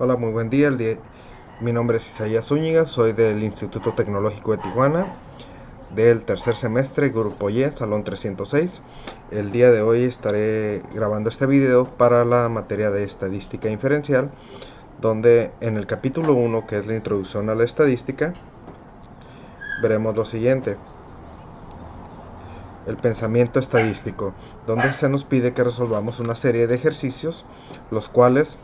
Hola, muy buen día. Mi nombre es Isaías Zúñiga, soy del Instituto Tecnológico de Tijuana, del tercer semestre, Grupo Y, Salón 306. El día de hoy estaré grabando este video para la materia de estadística inferencial, donde en el capítulo 1, que es la introducción a la estadística, veremos lo siguiente. El pensamiento estadístico, donde se nos pide que resolvamos una serie de ejercicios, los cuales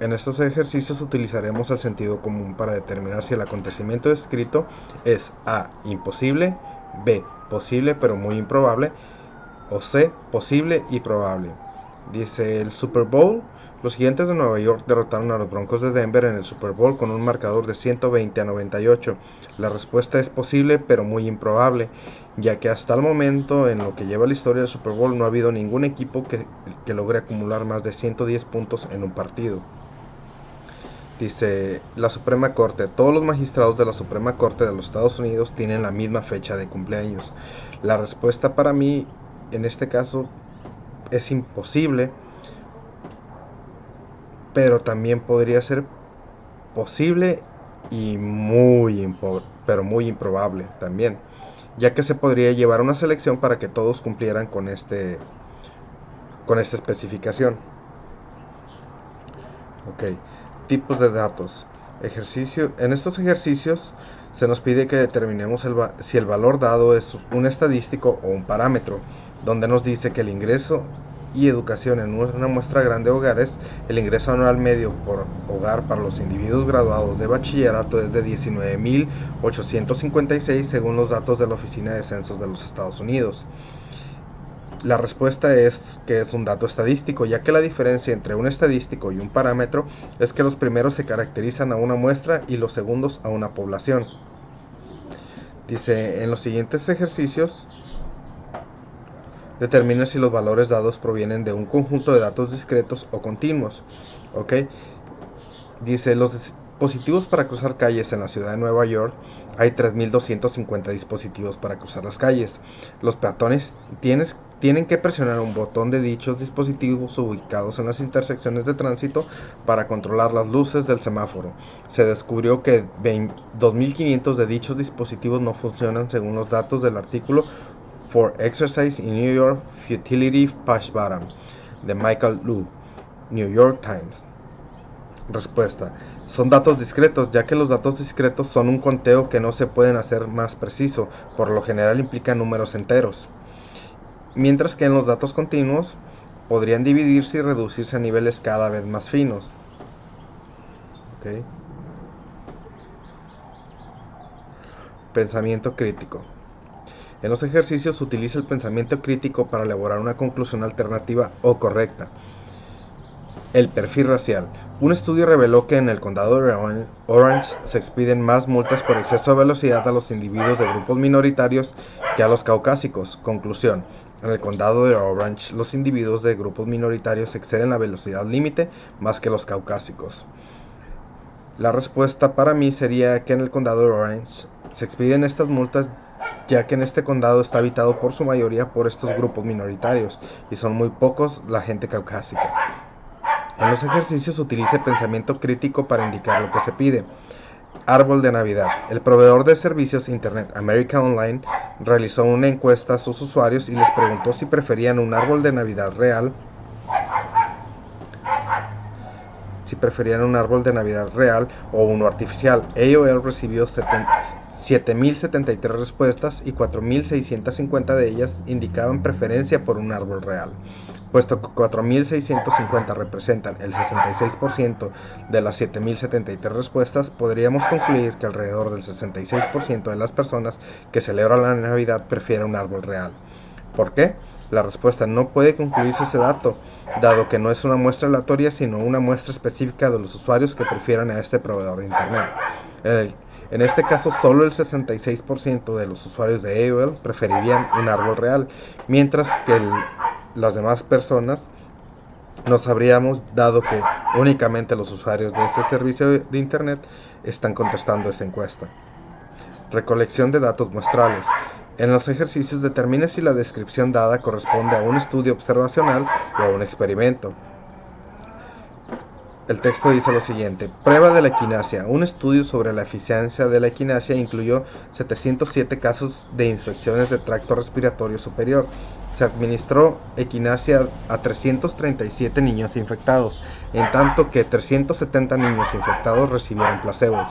en estos ejercicios utilizaremos el sentido común para determinar si el acontecimiento descrito es A, imposible, B, posible pero muy improbable, o C, posible y probable. Dice el Super Bowl: los Gigantes de Nueva York derrotaron a los Broncos de Denver en el Super Bowl con un marcador de 120-98. La respuesta es posible pero muy improbable, ya que hasta el momento, en lo que lleva la historia del Super Bowl, no ha habido ningún equipo que logre acumular más de 110 puntos en un partido. Dice la Suprema Corte: todos los magistrados de la Suprema Corte de los Estados Unidos tienen la misma fecha de cumpleaños. La respuesta para mí, en este caso, es imposible, pero también podría ser posible y pero muy improbable también, ya que se podría llevar una selección para que todos cumplieran con esta especificación. Ok, tipos de datos. En estos ejercicios se nos pide que determinemos si el valor dado es un estadístico o un parámetro, donde nos dice que el ingreso y educación en una muestra grande de hogares, el ingreso anual medio por hogar para los individuos graduados de bachillerato es de 19.856 según los datos de la Oficina de Censos de los Estados Unidos. La respuesta es que es un dato estadístico, ya que la diferencia entre un estadístico y un parámetro es que los primeros se caracterizan a una muestra y los segundos a una población. Dice, en los siguientes ejercicios, determina si los valores dados provienen de un conjunto de datos discretos o continuos. ¿Ok? Dice, los dispositivos para cruzar calles en la ciudad de Nueva York, hay 3.250 dispositivos para cruzar las calles. Los peatones tienen que presionar un botón de dichos dispositivos ubicados en las intersecciones de tránsito para controlar las luces del semáforo. Se descubrió que 2.500 de dichos dispositivos no funcionan según los datos del artículo For Exercise in New York Futility Pashbaram de Michael Liu, New York Times. Respuesta: son datos discretos, ya que los datos discretos son un conteo que no se pueden hacer más preciso, por lo general implican números enteros, mientras que en los datos continuos podrían dividirse y reducirse a niveles cada vez más finos. ¿Okay? Pensamiento crítico. En los ejercicios se utiliza el pensamiento crítico para elaborar una conclusión alternativa o correcta. El perfil racial. Un estudio reveló que en el condado de Orange se expiden más multas por exceso de velocidad a los individuos de grupos minoritarios que a los caucásicos. Conclusión: en el condado de Orange los individuos de grupos minoritarios exceden la velocidad límite más que los caucásicos. La respuesta para mí sería que en el condado de Orange se expiden estas multas, ya que en este condado está habitado por su mayoría por estos grupos minoritarios y son muy pocos la gente caucásica. En los ejercicios utilice pensamiento crítico para indicar lo que se pide. Árbol de Navidad. El proveedor de servicios Internet America Online realizó una encuesta a sus usuarios y les preguntó si preferían un árbol de Navidad real o uno artificial. AOL recibió 7.073 respuestas y 4.650 de ellas indicaban preferencia por un árbol real. Puesto que 4.650 representan el 66% de las 7.073 respuestas, podríamos concluir que alrededor del 66% de las personas que celebran la Navidad prefieren un árbol real. ¿Por qué? La respuesta: no puede concluirse ese dato, dado que no es una muestra aleatoria, sino una muestra específica de los usuarios que prefieran a este proveedor de Internet. En este caso, solo el 66% de los usuarios de AOL preferirían un árbol real, mientras que las demás personas nos habríamos dado que únicamente los usuarios de este servicio de Internet están contestando esa encuesta. Recolección de datos muestrales. En los ejercicios determine si la descripción dada corresponde a un estudio observacional o a un experimento. El texto dice lo siguiente: prueba de la equinacia. Un estudio sobre la eficiencia de la equinacia incluyó 707 casos de infecciones de tracto respiratorio superior. Se administró equinacia a 337 niños infectados, en tanto que 370 niños infectados recibieron placebos.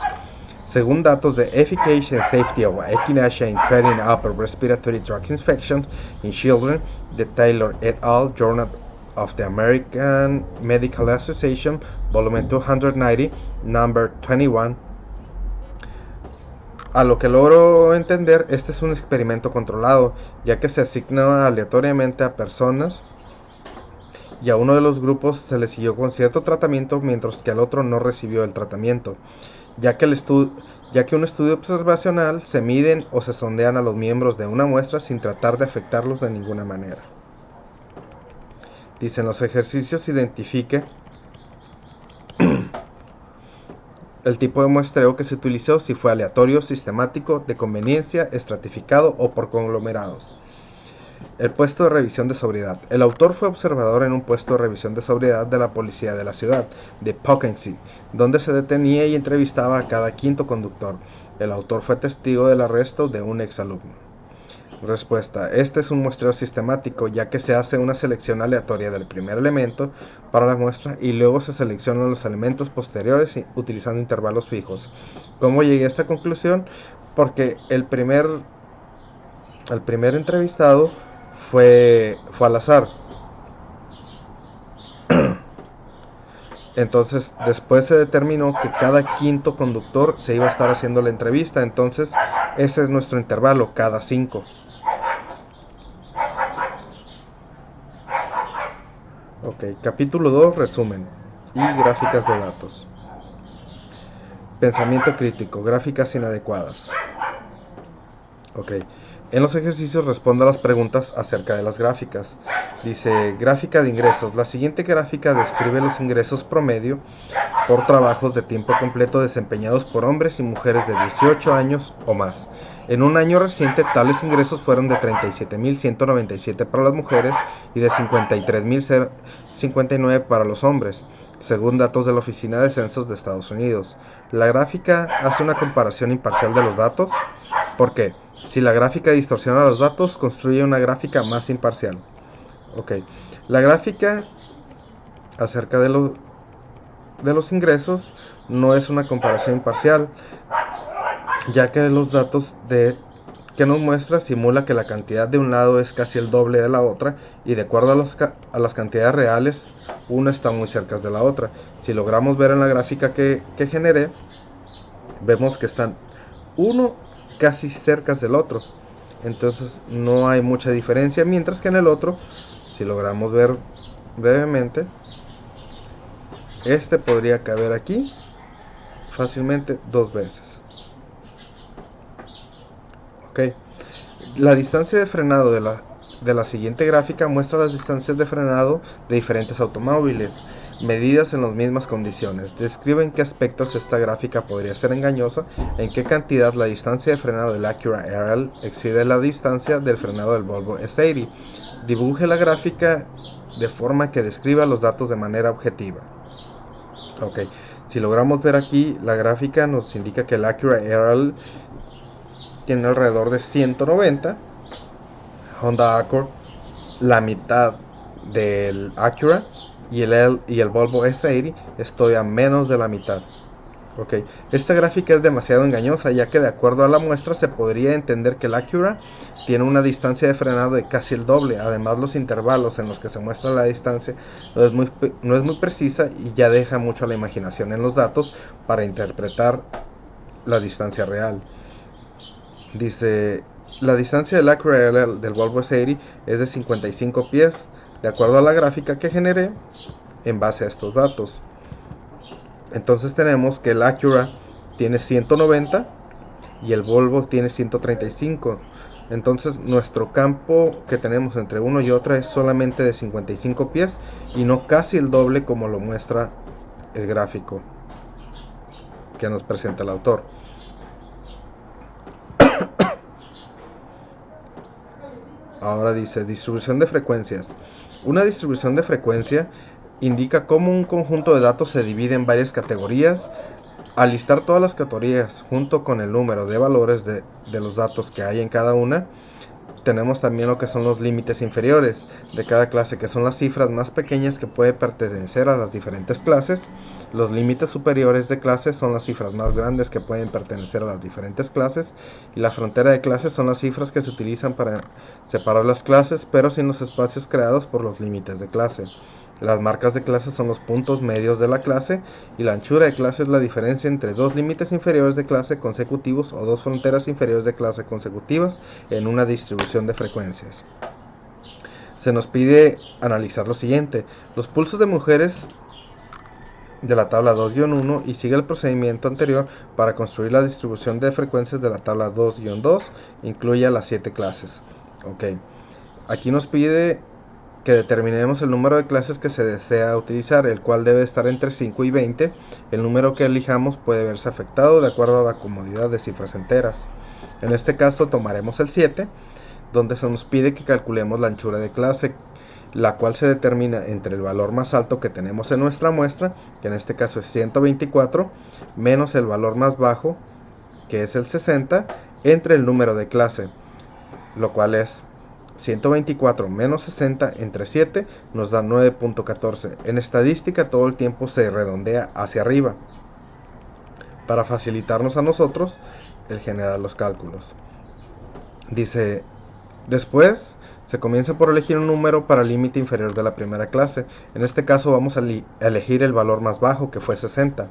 Según datos de Efficacy and Safety of Echinacea in Treating Upper Respiratory Tract Infections in Children, de Taylor et al., Journal of the American Medical Association, volume 290, number 21. A lo que logro entender, este es un experimento controlado, ya que se asigna aleatoriamente a personas y a uno de los grupos se le siguió con cierto tratamiento mientras que al otro no recibió el tratamiento, ya que un estudio observacional se miden o se sondean a los miembros de una muestra sin tratar de afectarlos de ninguna manera. Dicen los ejercicios identifique el tipo de muestreo que se utilizó, si fue aleatorio, sistemático, de conveniencia, estratificado o por conglomerados. El puesto de revisión de sobriedad. El autor fue observador en un puesto de revisión de sobriedad de la policía de la ciudad de Poughkeepsie, donde se detenía y entrevistaba a cada quinto conductor. El autor fue testigo del arresto de un exalumno. Respuesta: este es un muestreo sistemático, ya que se hace una selección aleatoria del primer elemento para la muestra y luego se seleccionan los elementos posteriores utilizando intervalos fijos. ¿Cómo llegué a esta conclusión? Porque el primer entrevistado fue al azar. Entonces después se determinó que cada quinto conductor se iba a estar haciendo la entrevista. Entonces ese es nuestro intervalo, cada 5. Ok, capítulo 2, resumen y gráficas de datos. Pensamiento crítico, gráficas inadecuadas. Ok, en los ejercicios responda a las preguntas acerca de las gráficas. Dice, gráfica de ingresos. La siguiente gráfica describe los ingresos promedio por trabajos de tiempo completo desempeñados por hombres y mujeres de 18 años o más. En un año reciente, tales ingresos fueron de 37.197 para las mujeres y de 53.059 para los hombres, según datos de la Oficina de Censos de Estados Unidos. La gráfica hace una comparación imparcial de los datos. ¿Por qué? Si la gráfica distorsiona los datos, construye una gráfica más imparcial. Ok, la gráfica acerca de los ingresos no es una comparación imparcial, ya que los datos que nos muestra simula que la cantidad de un lado es casi el doble de la otra, y de acuerdo a las cantidades reales, una está muy cerca de la otra. Si logramos ver en la gráfica que generé, vemos que están uno casi cerca del otro, entonces no hay mucha diferencia, mientras que en el otro, si logramos ver brevemente, este podría caber aquí fácilmente 2 veces. Ok, la distancia de frenado de la siguiente gráfica muestra las distancias de frenado de diferentes automóviles, medidas en las mismas condiciones. Describe en qué aspectos esta gráfica podría ser engañosa, en qué cantidad la distancia de frenado del Acura RL excede la distancia del frenado del Volvo S80. Dibuje la gráfica de forma que describa los datos de manera objetiva. Ok, si logramos ver aquí, la gráfica nos indica que el Acura RL tiene alrededor de 190, Honda Accord la mitad del Acura, y el Volvo S80 estoy a menos de la mitad. Ok, esta gráfica es demasiado engañosa, ya que de acuerdo a la muestra se podría entender que el Acura tiene una distancia de frenado de casi el doble. Además, los intervalos en los que se muestra la distancia no es muy precisa y ya deja mucho a la imaginación en los datos para interpretar la distancia real. Dice, la distancia del Acura del Volvo S80 es de 55 pies, de acuerdo a la gráfica que generé en base a estos datos. Entonces tenemos que el Acura tiene 190 y el Volvo tiene 135. Entonces nuestro campo que tenemos entre uno y otra es solamente de 55 pies y no casi el doble como lo muestra el gráfico que nos presenta el autor. Ahora dice, distribución de frecuencias. Una distribución de frecuencia indica cómo un conjunto de datos se divide en varias categorías. Al listar todas las categorías junto con el número de valores de los datos que hay en cada una, tenemos también lo que son los límites inferiores de cada clase, que son las cifras más pequeñas que puede pertenecer a las diferentes clases. Los límites superiores de clases son las cifras más grandes que pueden pertenecer a las diferentes clases, y la frontera de clases son las cifras que se utilizan para separar las clases, pero sin los espacios creados por los límites de clase. Las marcas de clase son los puntos medios de la clase, y la anchura de clase es la diferencia entre dos límites inferiores de clase consecutivos o dos fronteras inferiores de clase consecutivas en una distribución de frecuencias. Se nos pide analizar lo siguiente: los pulsos de mujeres de la tabla 2-1 y sigue el procedimiento anterior para construir la distribución de frecuencias de la tabla 2-2, incluye las 7 clases. Ok, aquí nos pide que determinemos el número de clases que se desea utilizar, el cual debe estar entre 5 y 20. El número que elijamos puede verse afectado de acuerdo a la comodidad de cifras enteras. En este caso tomaremos el 7, donde se nos pide que calculemos la anchura de clase, la cual se determina entre el valor más alto que tenemos en nuestra muestra, que en este caso es 124, menos el valor más bajo, que es el 60, entre el número de clase, lo cual es 124 menos 60 entre 7 nos da 9.14. En estadística todo el tiempo se redondea hacia arriba para facilitarnos a nosotros el generar los cálculos. Dice, después se comienza por elegir un número para el límite inferior de la primera clase. En este caso vamos a elegir el valor más bajo, que fue 60.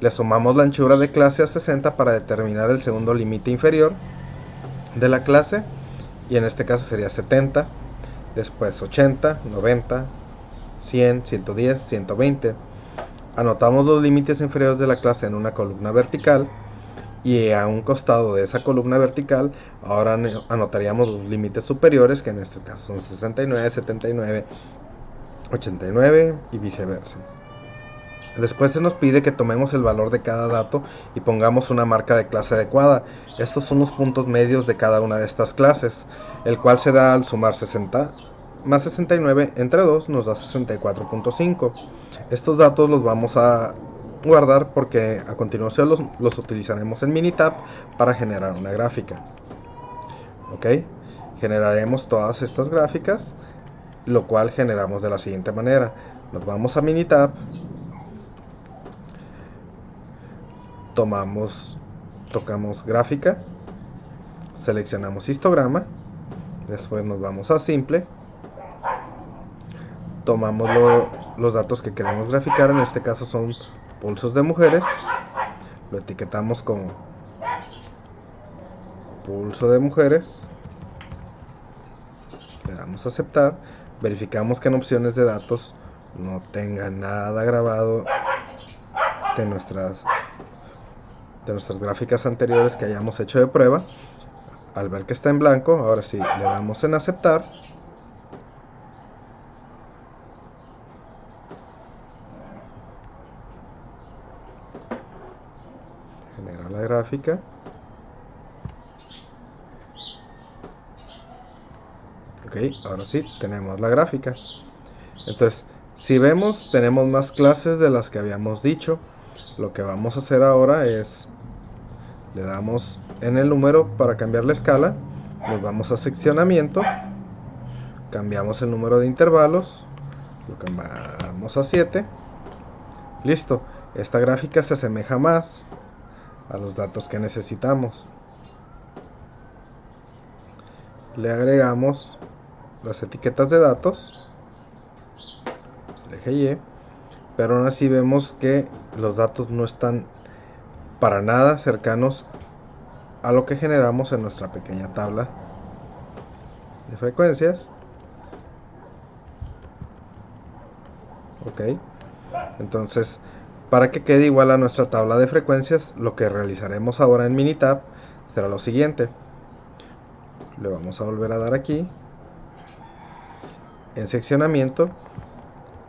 Le sumamos la anchura de clase a 60 para determinar el segundo límite inferior de la clase, y en este caso sería 70, después 80, 90, 100, 110, 120. Anotamos los límites inferiores de la clase en una columna vertical, y a un costado de esa columna vertical ahora anotaríamos los límites superiores, que en este caso son 69, 79, 89 y viceversa. Después se nos pide que tomemos el valor de cada dato y pongamos una marca de clase adecuada. Estos son los puntos medios de cada una de estas clases, el cual se da al sumar 60 más 69 entre 2 nos da 64.5. Estos datos los vamos a guardar porque a continuación los utilizaremos en Minitab para generar una gráfica. Ok, generaremos todas estas gráficas, lo cual generamos de la siguiente manera. Nos vamos a Minitab, tocamos gráfica, seleccionamos histograma, después nos vamos a simple, tomamos los datos que queremos graficar, en este caso son pulsos de mujeres, lo etiquetamos como pulso de mujeres, le damos a aceptar, verificamos que en opciones de datos no tenga nada grabado de nuestras gráficas anteriores que hayamos hecho de prueba. Al ver que está en blanco, ahora sí le damos en aceptar, genera la gráfica, ok, ahora sí tenemos la gráfica. Entonces, si vemos, tenemos más clases de las que habíamos dicho. Lo que vamos a hacer ahora es, le damos en el número para cambiar la escala, nos vamos a seccionamiento, cambiamos el número de intervalos, lo cambiamos a 7, listo. Esta gráfica se asemeja más a los datos que necesitamos. Le agregamos las etiquetas de datos, el eje Y, pero aún así vemos que los datos no están para nada cercanos a lo que generamos en nuestra pequeña tabla de frecuencias. Ok, entonces para que quede igual a nuestra tabla de frecuencias, lo que realizaremos ahora en Minitab será lo siguiente: le vamos a volver a dar aquí en seccionamiento,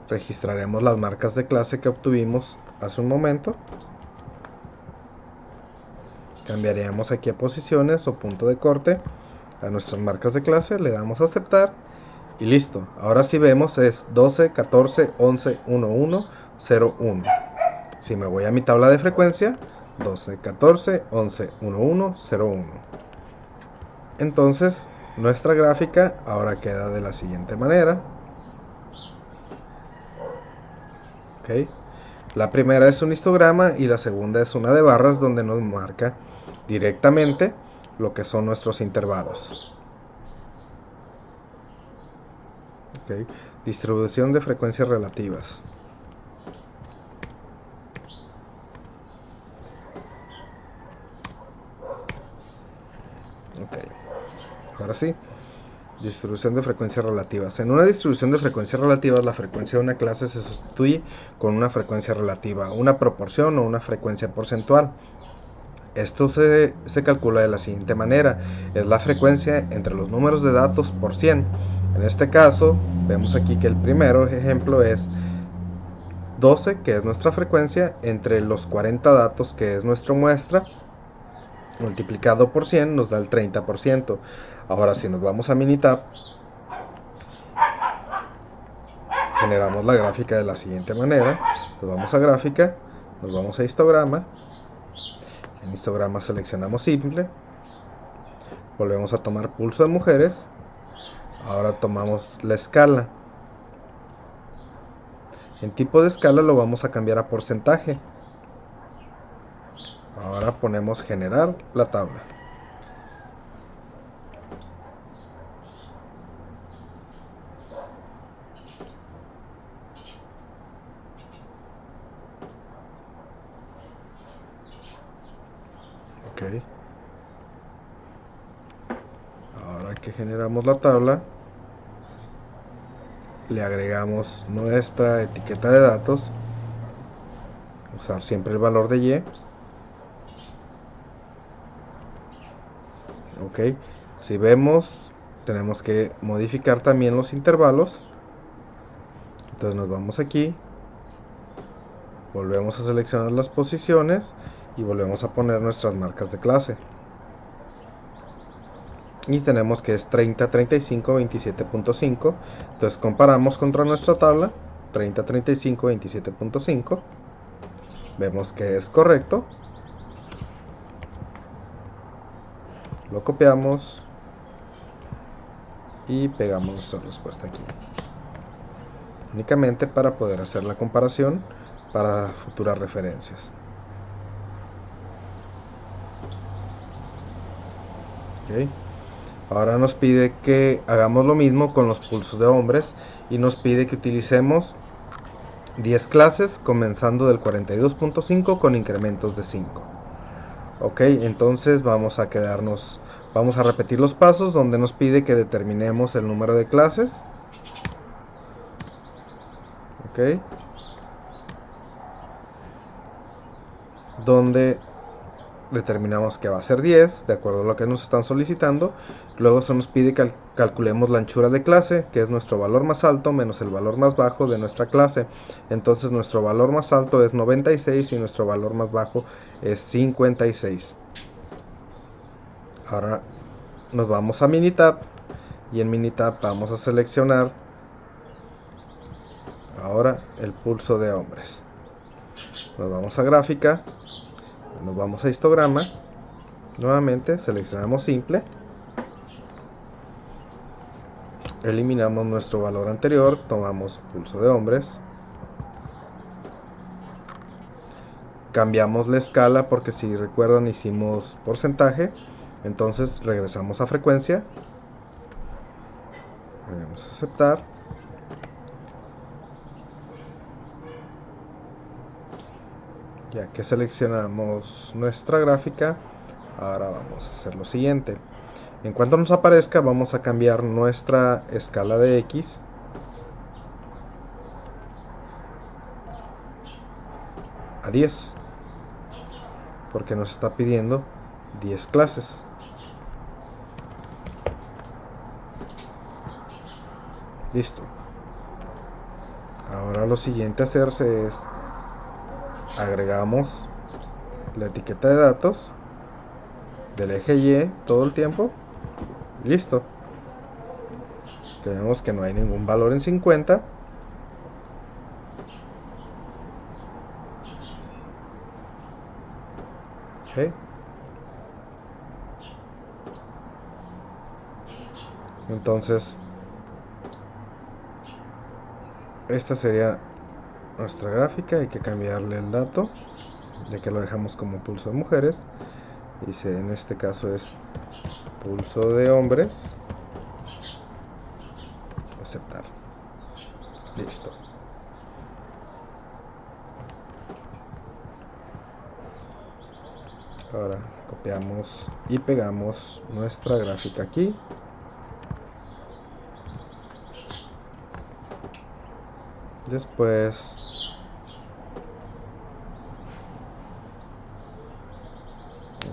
registraremos las marcas de clase que obtuvimos hace un momento, cambiaríamos aquí a posiciones o punto de corte a nuestras marcas de clase, le damos a aceptar Y listo. Ahora si vemos es 12, 14, 11, 11, 01. Si me voy a mi tabla de frecuencia, 12, 14, 11, 11, 01. Entonces, nuestra gráfica ahora queda de la siguiente manera. ¿Ok? La primera es un histograma y la segunda es una de barras donde nos marca directamente lo que son nuestros intervalos. ¿Ok? Distribución de frecuencias relativas. Ok, ahora sí. Distribución de frecuencias relativas. En una distribución de frecuencias relativas, la frecuencia de una clase se sustituye con una frecuencia relativa, una proporción o una frecuencia porcentual. Esto se calcula de la siguiente manera: es la frecuencia entre los números de datos por 100. En este caso, vemos aquí que el primero ejemplo es 12, que es nuestra frecuencia, entre los 40 datos, que es nuestra muestra, multiplicado por 100 nos da el 30%. Ahora si nos vamos a Minitab, generamos la gráfica de la siguiente manera. Nos vamos a gráfica, nos vamos a histograma. En histograma seleccionamos simple, volvemos a tomar pulso de mujeres. Ahora tomamos la escala. En tipo de escala lo vamos a cambiar a porcentaje. Ahora ponemos generar la tabla. Ok. Ahora que generamos la tabla, le agregamos nuestra etiqueta de datos. Usar siempre el valor de Y. Ok. Si vemos, tenemos que modificar también los intervalos. Entonces nos vamos aquí, volvemos a seleccionar las posiciones y volvemos a poner nuestras marcas de clase. Y tenemos que es 30, 35, 27.5. Entonces comparamos contra nuestra tabla, 30, 35, 27.5. Vemos que es correcto. Lo copiamos y pegamos nuestra respuesta aquí. Únicamente para poder hacer la comparación para futuras referencias. Ok. Ahora nos pide que hagamos lo mismo con los pulsos de hombres y nos pide que utilicemos 10 clases comenzando del 42.5 con incrementos de 5. Ok, entonces vamos a repetir los pasos donde nos pide que determinemos el número de clases. Ok, donde determinamos que va a ser 10 de acuerdo a lo que nos están solicitando. Luego se nos pide que calculemos la anchura de clase, que es nuestro valor más alto menos el valor más bajo de nuestra clase. Entonces nuestro valor más alto es 96 y nuestro valor más bajo es 56. Ahora nos vamos a Minitab y en Minitab vamos a seleccionar ahora el pulso de hombres. Nos vamos a gráfica, nos vamos a histograma. Nuevamente seleccionamos simple, eliminamos nuestro valor anterior, tomamos pulso de hombres, cambiamos la escala porque si recuerdan hicimos porcentaje, entonces regresamos a frecuencia, vamos a aceptar, ya que seleccionamos nuestra gráfica. Ahora vamos a hacer lo siguiente: en cuanto nos aparezca vamos a cambiar nuestra escala de X a 10 porque nos está pidiendo 10 clases. Listo. Ahora lo siguiente a hacerse es agregamos la etiqueta de datos del eje Y todo el tiempo. Listo. Tenemos que no hay ningún valor en 50. Okay. Entonces, esta sería nuestra gráfica. Hay que cambiarle el dato, ya que lo dejamos como pulso de mujeres. Dice, en este caso es pulso de hombres. Aceptar. Listo. Ahora copiamos y pegamos nuestra gráfica aquí. Después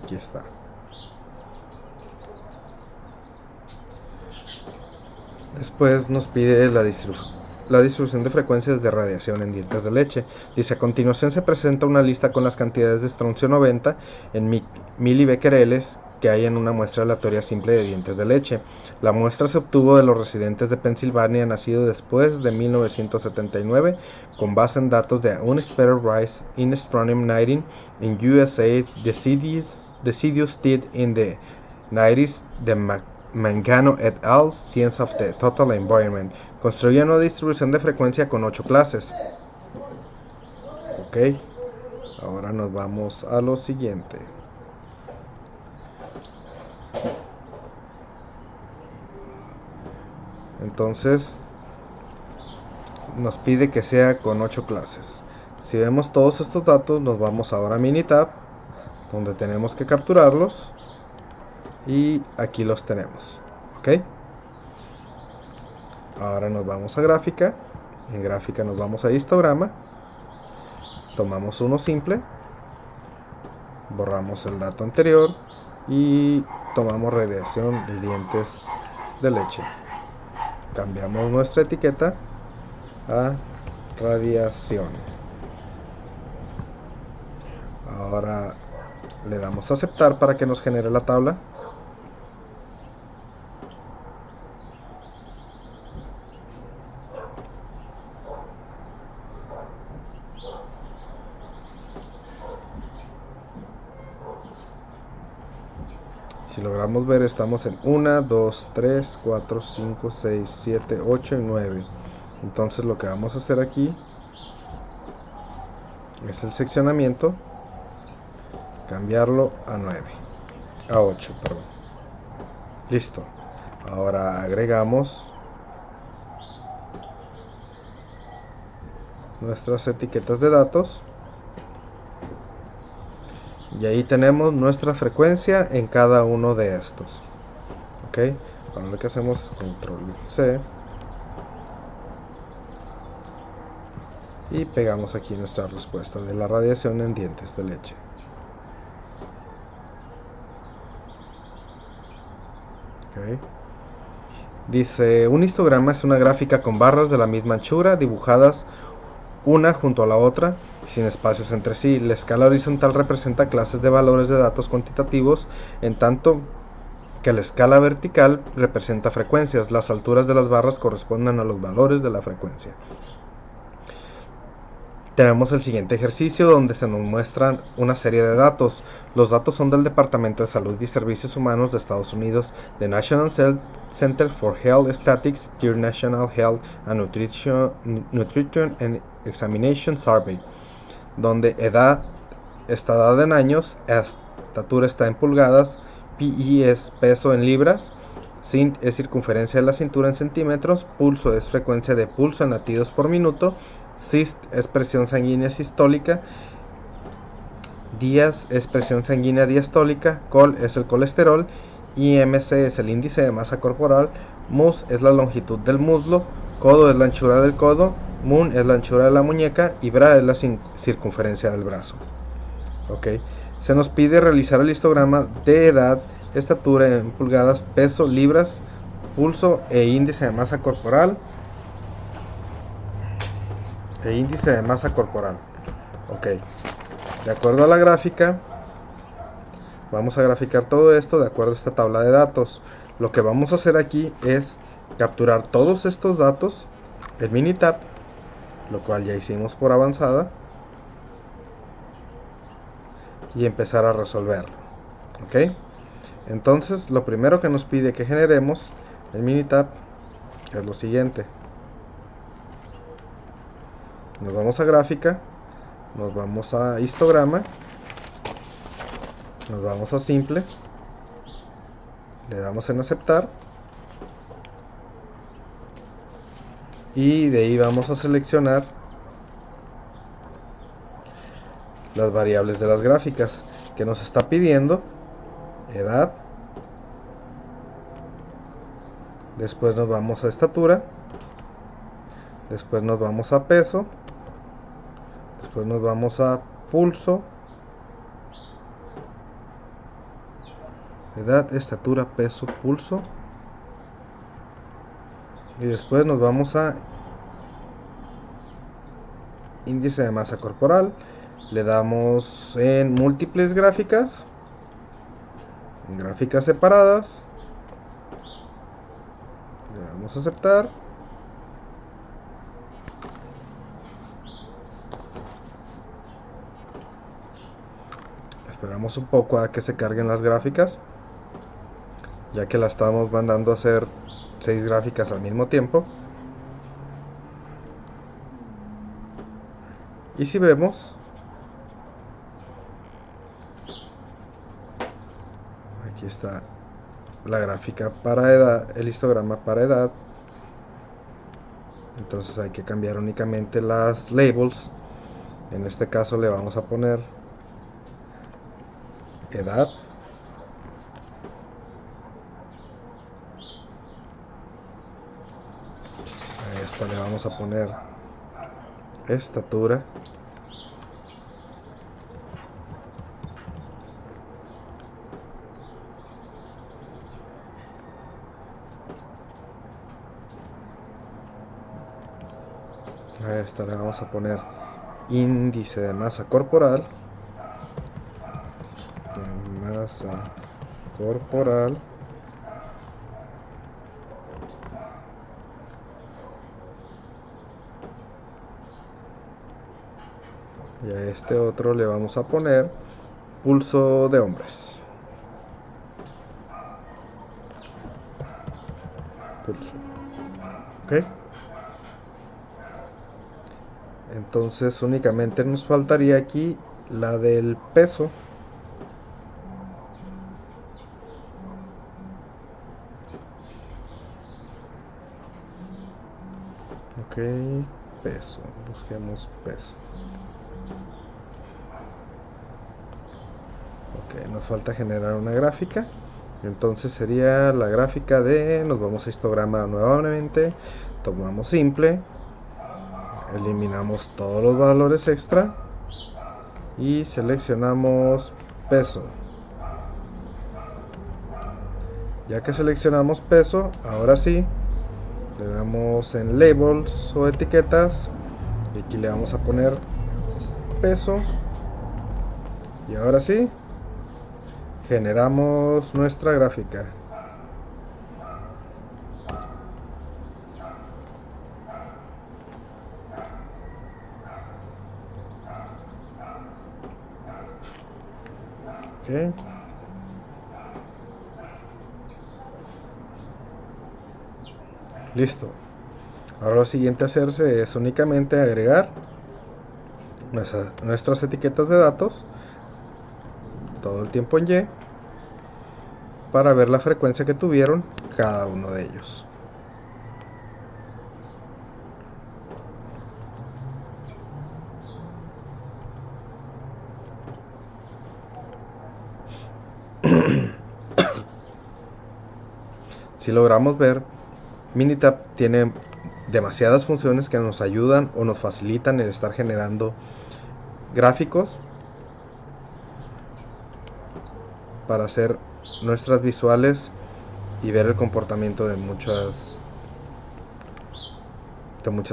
aquí está. Después nos pide la distribución de frecuencias de radiación en dientes de leche. Dice, a continuación se presenta una lista con las cantidades de estroncio 90 en milibecquereles que hay en una muestra aleatoria simple de dientes de leche. La muestra se obtuvo de los residentes de Pensilvania nacidos después de 1979 con base en datos de Unexpected Rise in Strontium 19 in USA Deciduous Teeth in the 90s de Mangano et al. Science of the Total Environment. Construye una distribución de frecuencia con 8 clases. Ok, ahora nos vamos a lo siguiente. Entonces nos pide que sea con 8 clases. Si vemos todos estos datos, nos vamos ahora a Minitab, donde tenemos que capturarlos. Y aquí los tenemos. Ok, ahora nos vamos a gráfica. En gráfica nos vamos a histograma. Tomamos uno simple, borramos el dato anterior y tomamos radiación de dientes de leche. Cambiamos nuestra etiqueta a radiación. Ahora le damos a aceptar para que nos genere la tabla. Si logramos ver, estamos en 1, 2, 3, 4, 5, 6, 7, 8 y 9. Entonces lo que vamos a hacer aquí es el seccionamiento, cambiarlo a 9, a 8, perdón. Listo. Ahora agregamos nuestras etiquetas de datos. Y ahí tenemos nuestra frecuencia en cada uno de estos. Ok, ahora lo que hacemos es control C y pegamos aquí nuestra respuesta de la radiación en dientes de leche. Okay. Dice, un histograma es una gráfica con barras de la misma anchura dibujadas una junto a la otra, sin espacios entre sí. La escala horizontal representa clases de valores de datos cuantitativos, en tanto que la escala vertical representa frecuencias. Las alturas de las barras corresponden a los valores de la frecuencia. Tenemos el siguiente ejercicio donde se nos muestran una serie de datos. Los datos son del Departamento de Salud y Servicios Humanos de Estados Unidos, The National Center for Health Statistics, Dear National Health and Nutrition and Examination Survey, donde edad está dada en años, estatura está en pulgadas, PI es peso en libras, Cint es circunferencia de la cintura en centímetros, pulso es frecuencia de pulso en latidos por minuto, Syst es presión sanguínea sistólica, Dias es presión sanguínea diastólica, Col es el colesterol, IMC es el índice de masa corporal, Mus es la longitud del muslo, Codo es la anchura del codo, Mun es la anchura de la muñeca y Bra es la circunferencia del brazo. Ok, se nos pide realizar el histograma de edad, estatura en pulgadas, peso, libras, pulso e índice de masa corporal. Ok, de acuerdo a la gráfica, vamos a graficar todo esto de acuerdo a esta tabla de datos. Lo que vamos a hacer aquí es capturar todos estos datos en Minitab, lo cual ya hicimos por avanzada, y empezar a resolverlo. ¿Ok? Entonces, lo primero que nos pide que generemos en Minitab es lo siguiente. Nos vamos a gráfica, nos vamos a histograma, nos vamos a simple, le damos en aceptar, y de ahí vamos a seleccionar las variables de las gráficas que nos está pidiendo: edad, después nos vamos a estatura, después nos vamos a peso, después nos vamos a pulso, edad, estatura, peso, pulso, y después nos vamos a índice de masa corporal. Le damos en múltiples gráficas, en gráficas separadas, le damos a aceptar, esperamos un poco a que se carguen las gráficas, ya que la estamos mandando a hacer 6 gráficas al mismo tiempo. Y si vemos, aquí está la gráfica para edad, el histograma para edad. Entonces hay que cambiar únicamente las labels. En este caso le vamos a poner edad, a esta le vamos a poner estatura, a esta le vamos a poner índice de masa corporal, y a este otro le vamos a poner pulso de hombres, pulso. ¿Ok? Entonces únicamente nos faltaría aquí la del peso. Ok, peso, busquemos peso. Ok, nos falta generar una gráfica. Entonces sería la gráfica de, nos vamos a histograma nuevamente, tomamos simple, eliminamos todos los valores extra y seleccionamos peso. Ya que seleccionamos peso, ahora sí le damos en labels o etiquetas y aquí le vamos a poner peso, y ahora sí generamos nuestra gráfica. Okay. Listo. Ahora lo siguiente a hacerse es únicamente agregar nuestras etiquetas de datos todo el tiempo en Y para ver la frecuencia que tuvieron cada uno de ellos. Si logramos ver, Minitab tiene demasiadas funciones que nos ayudan o nos facilitan el estar generando gráficos para hacer nuestras visuales y ver el comportamiento de muchas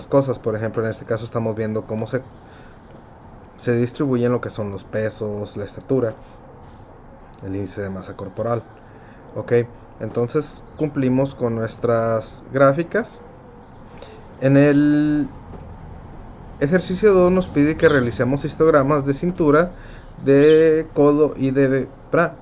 cosas. Por ejemplo, en este caso estamos viendo cómo se distribuyen lo que son los pesos, la estatura, el índice de masa corporal. Ok, Entonces cumplimos con nuestras gráficas. En el ejercicio 2 nos pide que realicemos histogramas de cintura, de codo y de bra.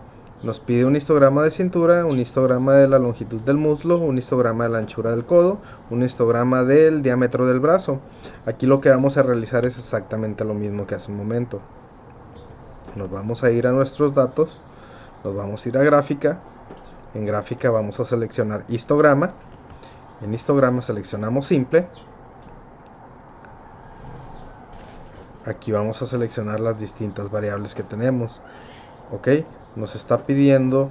Nos pide un histograma de cintura, un histograma de la longitud del muslo, un histograma de la anchura del codo, un histograma del diámetro del brazo. Aquí lo que vamos a realizar es exactamente lo mismo que hace un momento. Nos vamos a ir a nuestros datos, nos vamos a ir a gráfica. En gráfica vamos a seleccionar histograma. En histograma seleccionamos simple. Aquí vamos a seleccionar las distintas variables que tenemos. Ok, nos está pidiendo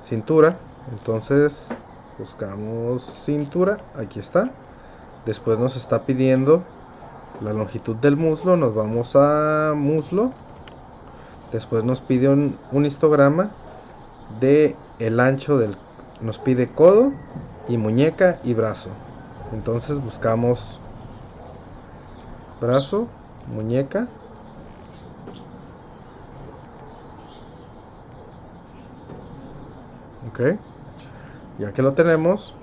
cintura, entonces buscamos cintura, aquí está. Después nos está pidiendo la longitud del muslo, nos vamos a muslo. Después nos pide un histograma de el ancho del, nos pide codo y muñeca y brazo. Entonces buscamos brazo, muñeca. Ok, ya que lo tenemos,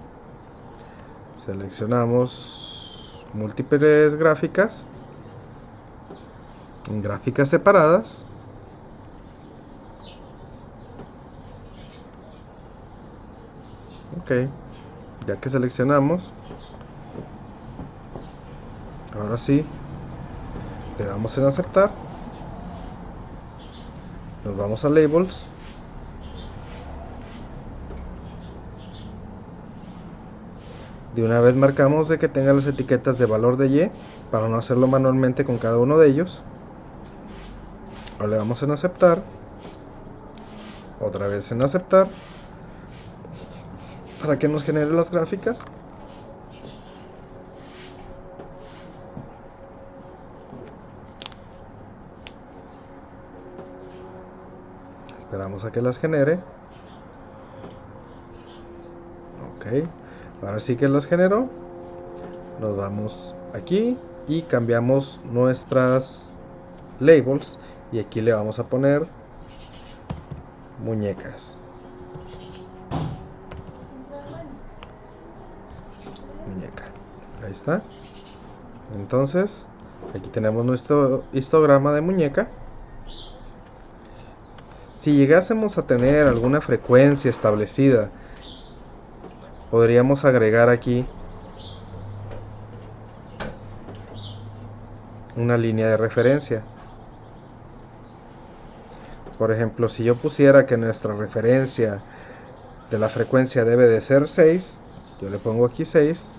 seleccionamos múltiples gráficas en gráficas separadas. Ok, ya que seleccionamos, ahora sí le damos en aceptar. Nos vamos a labels. De una vez marcamos de que tenga las etiquetas de valor de Y para no hacerlo manualmente con cada uno de ellos. Ahora le damos en aceptar. Otra vez en aceptar. Para que nos genere las gráficas. Esperamos a que las genere. Ok. Ahora sí que las generó. Nos vamos aquí y cambiamos nuestras labels. Y aquí le vamos a poner muñecas. Muñeca. Ahí está. Entonces, aquí tenemos nuestro histograma de muñeca. Si llegásemos a tener alguna frecuencia establecida, podríamos agregar aquí una línea de referencia. Por ejemplo, si yo pusiera que nuestra referencia de la frecuencia debe de ser 6, yo le pongo aquí 6,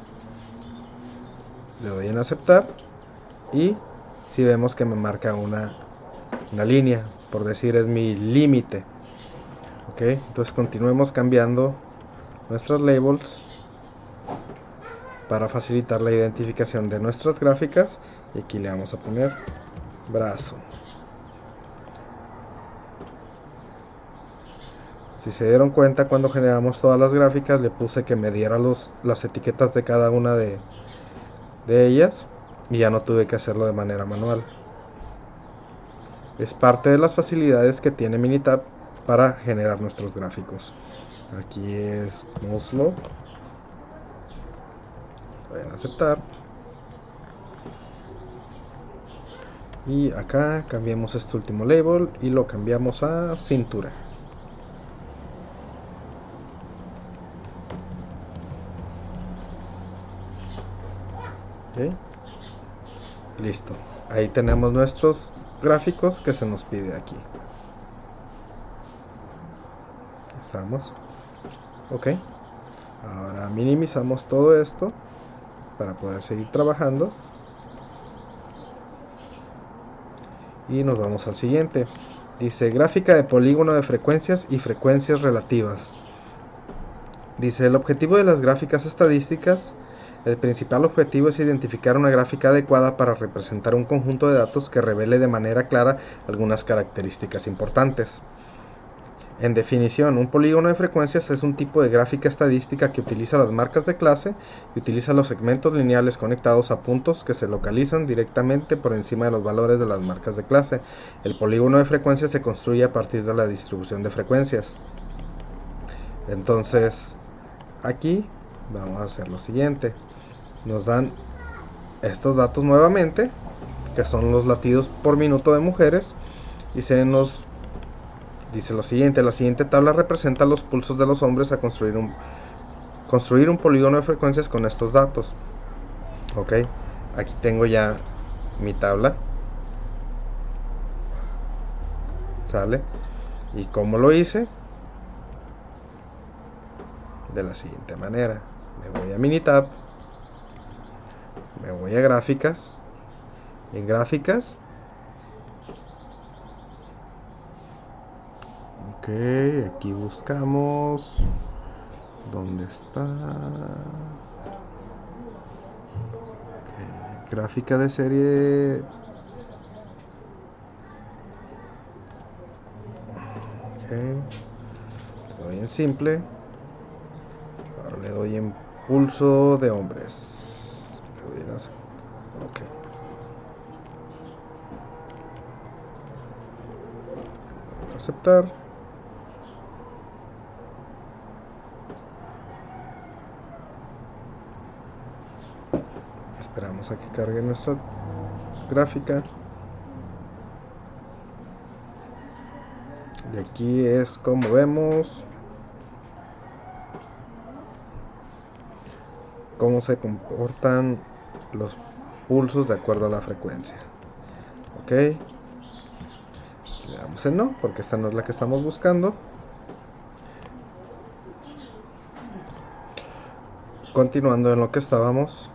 le doy en aceptar y si vemos que me marca una línea, por decir es mi límite. Ok, entonces continuemos cambiando nuestros labels para facilitar la identificación de nuestras gráficas. Y aquí le vamos a poner brazo. Si se dieron cuenta, cuando generamos todas las gráficas le puse que me diera las etiquetas de cada una de ellas y ya no tuve que hacerlo de manera manual. Es parte de las facilidades que tiene Minitab para generar nuestros gráficos. Aquí es muslo. Voy a aceptar. Y acá cambiamos este último label y lo cambiamos a cintura. ¿Okay? Listo. Ahí tenemos nuestros gráficos que se nos pide aquí. Estamos. Ok. Ahora minimizamos todo esto para poder seguir trabajando. Y nos vamos al siguiente. Dice gráfica de polígono de frecuencias y frecuencias relativas. Dice el objetivo de las gráficas estadísticas. El principal objetivo es identificar una gráfica adecuada para representar un conjunto de datos que revele de manera clara algunas características importantes. En definición, un polígono de frecuencias es un tipo de gráfica estadística que utiliza las marcas de clase y utiliza los segmentos lineales conectados a puntos que se localizan directamente por encima de los valores de las marcas de clase. El polígono de frecuencias se construye a partir de la distribución de frecuencias. Entonces aquí vamos a hacer lo siguiente. Nos dan estos datos nuevamente, que son los latidos por minuto de mujeres, y se nos dice lo siguiente: la siguiente tabla representa los pulsos de los hombres a construir un polígono de frecuencias con estos datos. Ok, aquí tengo ya mi tabla. ¿Sale? ¿Y cómo lo hice? De la siguiente manera. Me voy a Minitab, me voy a gráficas, en gráficas, ok, aquí buscamos, ¿dónde está? Okay, gráfica de serie, ok, le doy en simple, ahora le doy en pulso de hombres, le doy en ok, aceptar. Esperamos a que cargue nuestra gráfica. Y aquí es como vemos cómo se comportan los pulsos de acuerdo a la frecuencia. Ok, le damos en no porque esta no es la que estamos buscando. Continuando en lo que estábamos,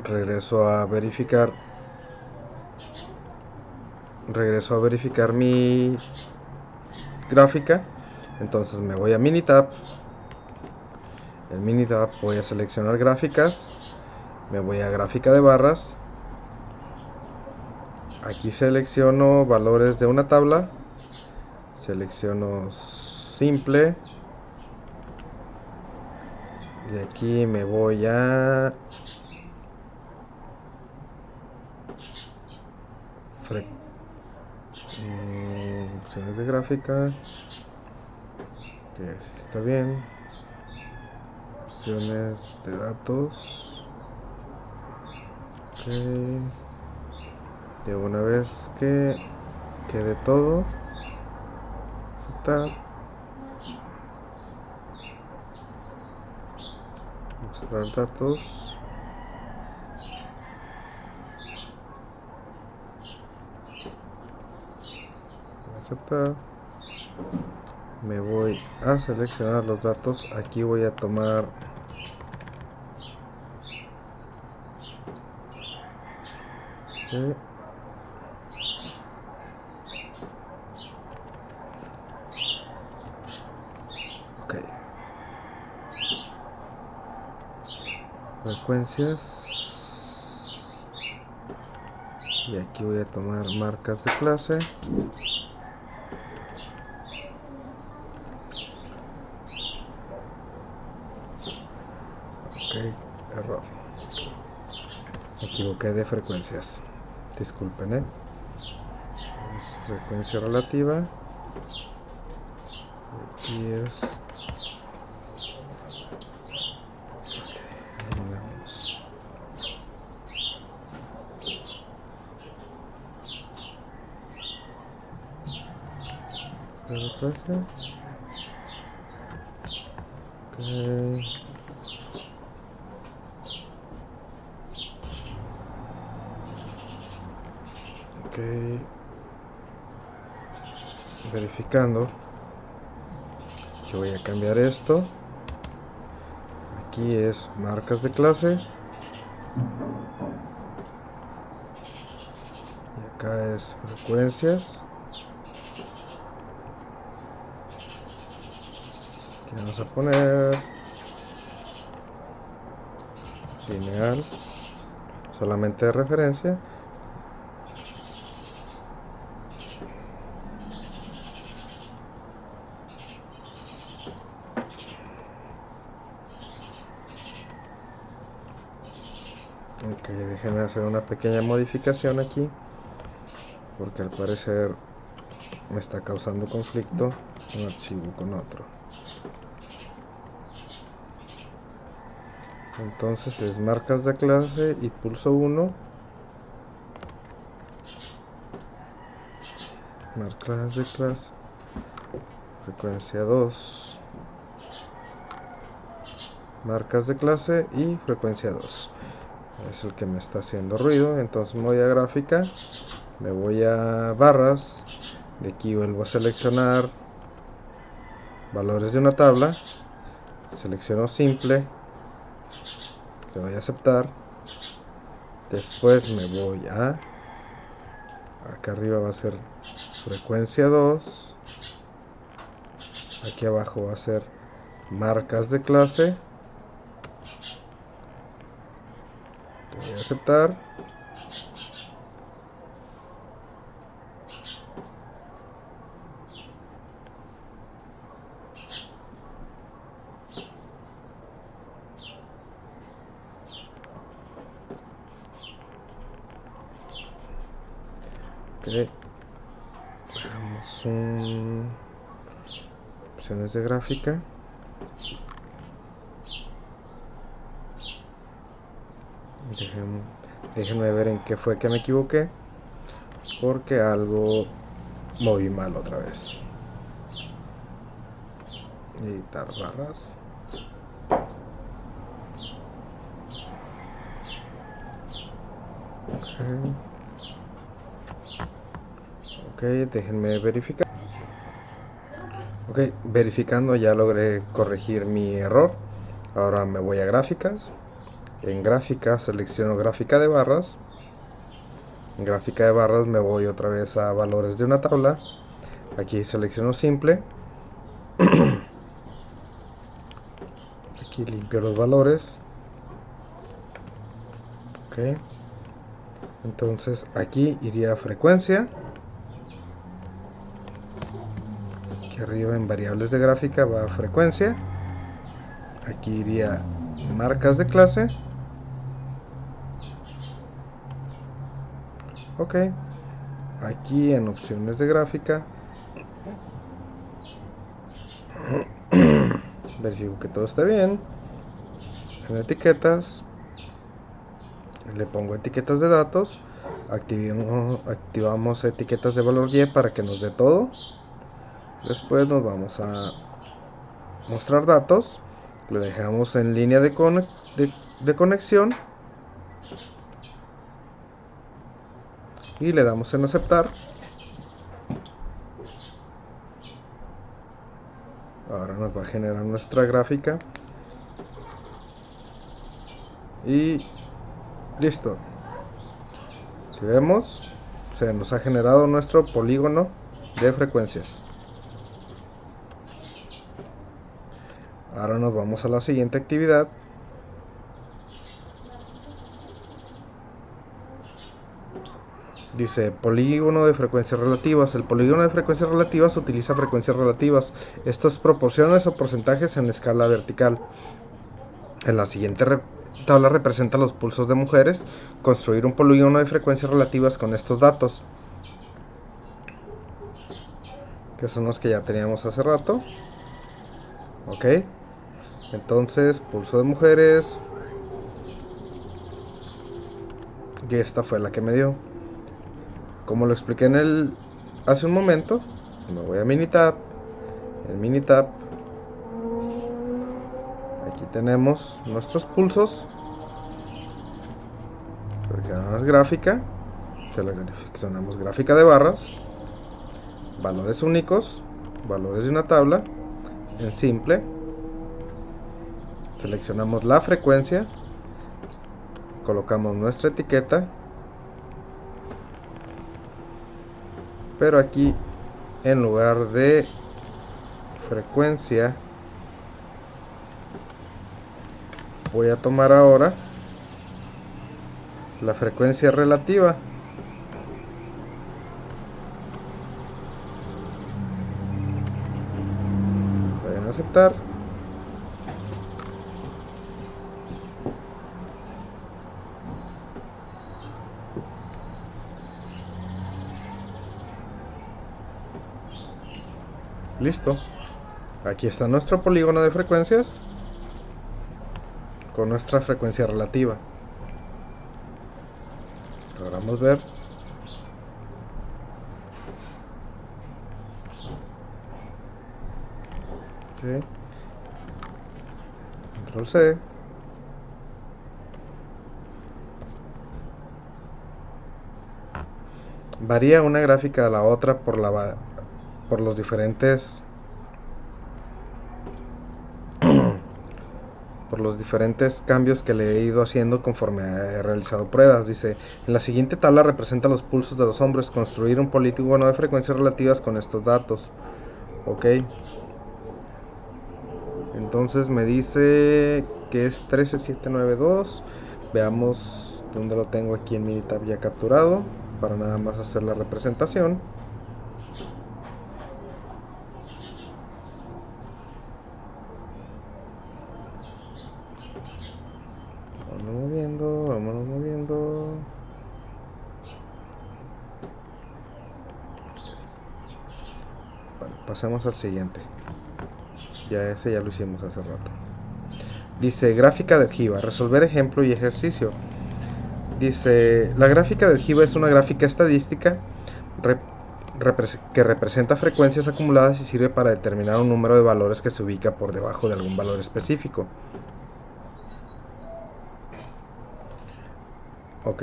regreso a verificar mi gráfica. Entonces me voy a Minitab. En Minitab voy a seleccionar gráficas, me voy a gráfica de barras, aquí selecciono valores de una tabla, selecciono simple, de aquí me voy a opciones de gráfica, que así está bien, opciones de datos, ok, de una vez que quede todo, aceptar, observar datos, aceptar. Me voy a seleccionar los datos, aquí voy a tomar ok, frecuencias, y aquí voy a tomar marcas de clase. Ok, error, me equivoqué de frecuencias, disculpen, es frecuencia relativa, aquí es frecuencia, ok, verificando, que voy a cambiar esto, aquí es marcas de clase, y acá es frecuencias, aquí vamos a poner lineal, solamente de referencia. Ok, déjenme hacer una pequeña modificación aquí, porque al parecer me está causando conflicto un archivo con otro. Entonces es marcas de clase y pulso 1, marcas de clase, frecuencia 2, marcas de clase y frecuencia 2. Es el que me está haciendo ruido. Entonces me voy a gráfica, me voy a barras, de aquí vuelvo a seleccionar valores de una tabla, selecciono simple, le doy a aceptar, después me voy a acá arriba va a ser frecuencia 2, aquí abajo va a ser marcas de clase, le doy a aceptar, ok, veamos opciones de gráfica. Déjenme ver en qué fue que me equivoqué, porque algo moví mal otra vez. Editar barras. Ok, déjenme verificar. Ok, verificando ya logré corregir mi error. Ahora me voy a gráficas. En gráficas selecciono gráfica de barras. En gráfica de barras me voy otra vez a valores de una tabla. Aquí selecciono simple. Aquí limpio los valores. Ok. Entonces aquí iría frecuencia. Aquí arriba en variables de gráfica va frecuencia. Aquí iría marcas de clase. Ok. Aquí en opciones de gráfica verifico que todo está bien. En etiquetas le pongo etiquetas de datos. Activamos etiquetas de valor Y para que nos dé todo. Después nos vamos a mostrar datos. Le dejamos en línea de conexión y le damos en aceptar. Ahora nos va a generar nuestra gráfica y listo. Si vemos, se nos ha generado nuestro polígono de frecuencias. Ahora nos vamos a la siguiente actividad. Dice polígono de frecuencias relativas. El polígono de frecuencias relativas utiliza frecuencias relativas. Estas proporciones o porcentajes en escala vertical. En la siguiente tabla representa los pulsos de mujeres. Construir un polígono de frecuencias relativas con estos datos, que son los que ya teníamos hace rato. Ok. Entonces, pulso de mujeres. Y esta fue la que me dio. Como lo expliqué hace un momento, me voy a Minitab. En Minitab, aquí tenemos nuestros pulsos. Seleccionamos gráfica. Seleccionamos gráfica de barras. Valores únicos. Valores de una tabla. En simple. Seleccionamos la frecuencia. Colocamos nuestra etiqueta. Pero aquí, en lugar de frecuencia, voy a tomar ahora la frecuencia relativa. Voy a aceptar. Listo. Aquí está nuestro polígono de frecuencias. con nuestra frecuencia relativa. Logramos ver. Ok. Control C. Varía una gráfica de la otra por los diferentes cambios que le he ido haciendo conforme he realizado pruebas. Dice, en la siguiente tabla representa los pulsos de los hombres. Construir un polígono de frecuencias relativas con estos datos. Ok. Entonces me dice que es 13792. Veamos dónde lo tengo aquí en Minitab ya capturado, para nada más hacer la representación. Vámonos moviendo. Bueno, pasemos al siguiente. Ese ya lo hicimos hace rato. Dice, gráfica de ojiva, resolver ejemplo y ejercicio. Dice, la gráfica de ojiva es una gráfica estadística que representa frecuencias acumuladas y sirve para determinar un número de valores que se ubica por debajo de algún valor específico. Ok.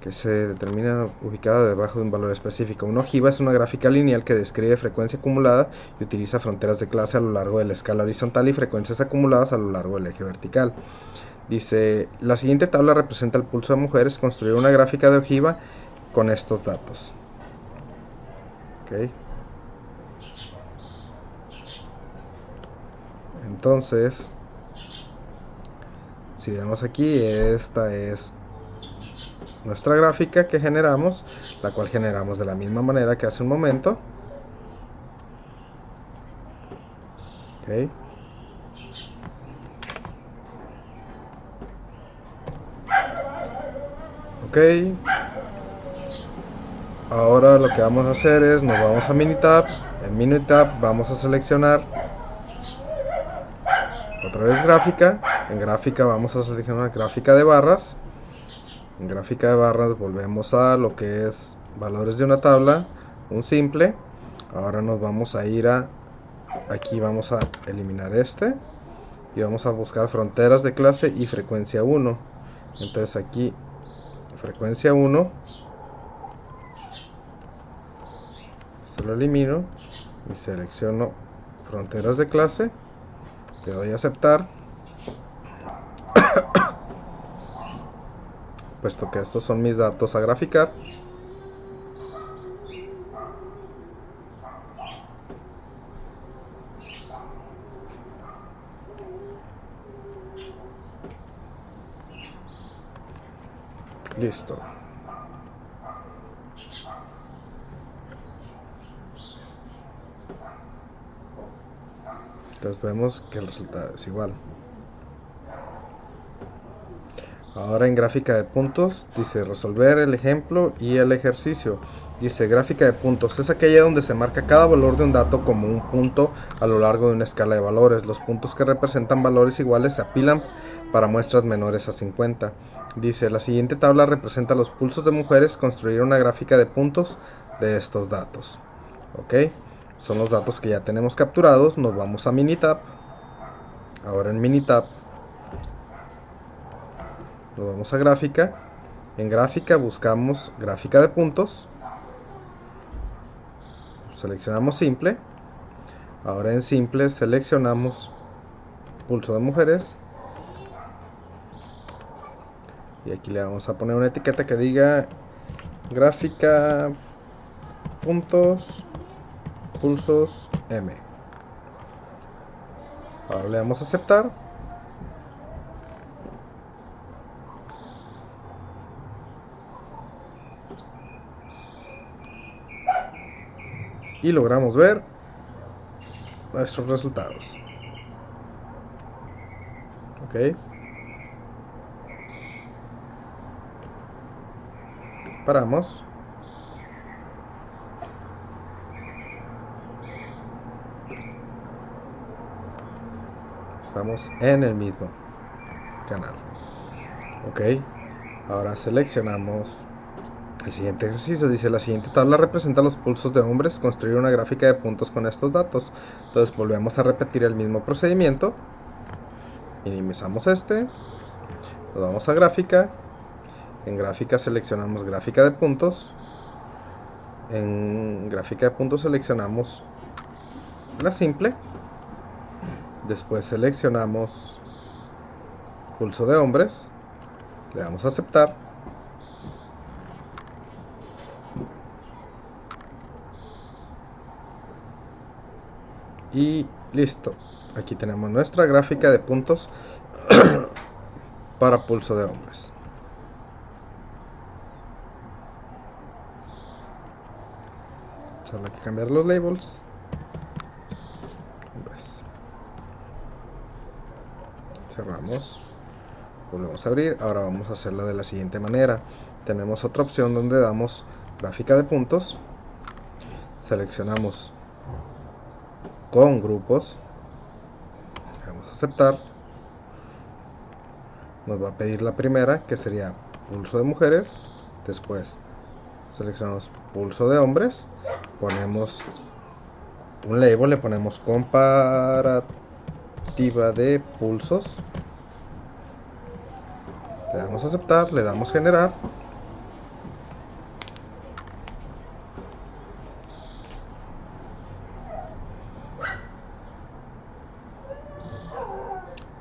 Que se determina ubicada debajo de un valor específico. Una ojiva es una gráfica lineal que describe frecuencia acumulada y utiliza fronteras de clase a lo largo de la escala horizontal y frecuencias acumuladas a lo largo del eje vertical. Dice, la siguiente tabla representa el pulso de mujeres. Construir una gráfica de ojiva con estos datos. Ok. Entonces, si vemos aquí, esta es nuestra gráfica que generamos, la cual generamos de la misma manera que hace un momento. Ok. Ok. Ahora lo que vamos a hacer es, nos vamos a Minitab. En Minitab vamos a seleccionar otra vez gráfica. En gráfica vamos a seleccionar gráfica de barras. En gráfica de barras volvemos a lo que es valores de una tabla, un simple. Ahora nos vamos a ir a, aquí vamos a eliminar este y vamos a buscar fronteras de clase y frecuencia 1. Entonces aquí frecuencia 1, esto lo elimino y selecciono fronteras de clase, le doy a aceptar, puesto que estos son mis datos a graficar. Listo. Entonces vemos que el resultado es igual. Ahora en gráfica de puntos, dice resolver el ejemplo y el ejercicio. Dice gráfica de puntos, es aquella donde se marca cada valor de un dato como un punto a lo largo de una escala de valores. Los puntos que representan valores iguales se apilan para muestras menores a 50. Dice, la siguiente tabla representa los pulsos de mujeres. Construir una gráfica de puntos de estos datos. Ok, son los datos que ya tenemos capturados. Nos vamos a Minitab. Ahora en Minitab nos vamos a gráfica. En gráfica buscamos gráfica de puntos. Seleccionamos simple. Ahora en simple seleccionamos pulso de mujeres. Y aquí le vamos a poner una etiqueta que diga gráfica puntos pulsos M. Ahora le damos a aceptar. Y logramos ver nuestros resultados. Ok. Paramos. Estamos en el mismo. canal. Ok, ahora seleccionamos el siguiente ejercicio. Dice: la siguiente tabla representa los pulsos de hombres. Construir una gráfica de puntos con estos datos. Entonces volvemos a repetir el mismo procedimiento. Minimizamos nos vamos a gráfica. En gráfica seleccionamos gráfica de puntos. En gráfica de puntos seleccionamos la simple. Después seleccionamos pulso de hombres. Le damos a aceptar. Y listo. Aquí tenemos nuestra gráfica de puntos para pulso de hombres. Solo hay que cambiar los labels. Hombres. Cerramos. Volvemos a abrir. Ahora vamos a hacerla de la siguiente manera. Tenemos otra opción donde damos gráfica de puntos. Seleccionamos con grupos. Le damos a aceptar. Nos va a pedir la primera, que sería pulso de mujeres. Después seleccionamos pulso de hombres. Ponemos un label, le ponemos comparativa de pulsos. Le damos a aceptar, le damos generar.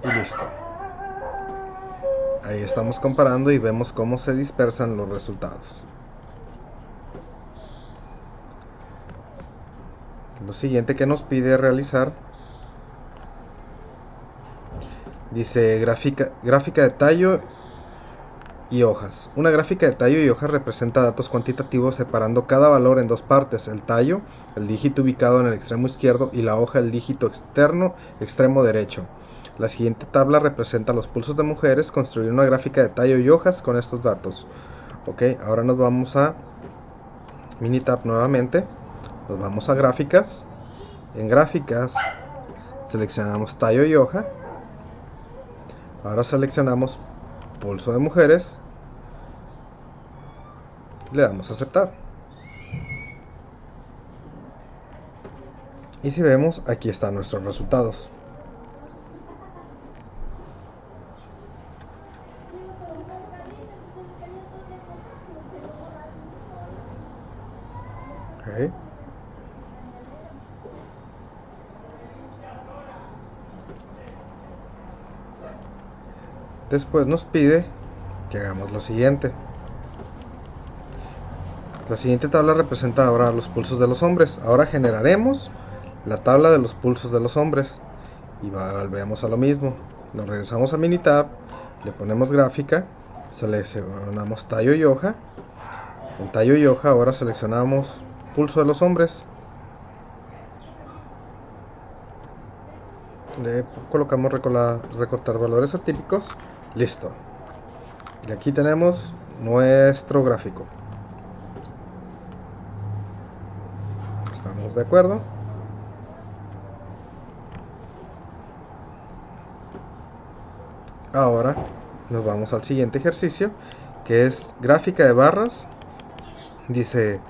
Y listo. Ahí estamos comparando y vemos cómo se dispersan los resultados. Lo siguiente que nos pide realizar, dice gráfica de tallo y hojas. Una gráfica de tallo y hojas representa datos cuantitativos separando cada valor en dos partes: el tallo, el dígito ubicado en el extremo izquierdo, y la hoja, el dígito externo extremo derecho. La siguiente tabla representa los pulsos de mujeres. Construir una gráfica de tallo y hojas con estos datos. Ok, ahora nos vamos a Minitab nuevamente. Nos vamos a gráficas. En gráficas seleccionamos tallo y hoja. Ahora seleccionamos pulso de mujeres. Le damos a aceptar. Y si vemos, aquí están nuestros resultados. Okay. Después nos pide que hagamos lo siguiente. La siguiente tabla representa ahora los pulsos de los hombres. Ahora generaremos la tabla de los pulsos de los hombres y volvemos a lo mismo. Nos regresamos a Minitab, le ponemos gráfica, seleccionamos tallo y hoja. En tallo y hoja ahora seleccionamos pulso de los hombres. Le colocamos recortar valores atípicos. Listo. Y aquí tenemos nuestro gráfico. ¿Estamos de acuerdo? Ahora nos vamos al siguiente ejercicio, que es gráfica de barras. Dice: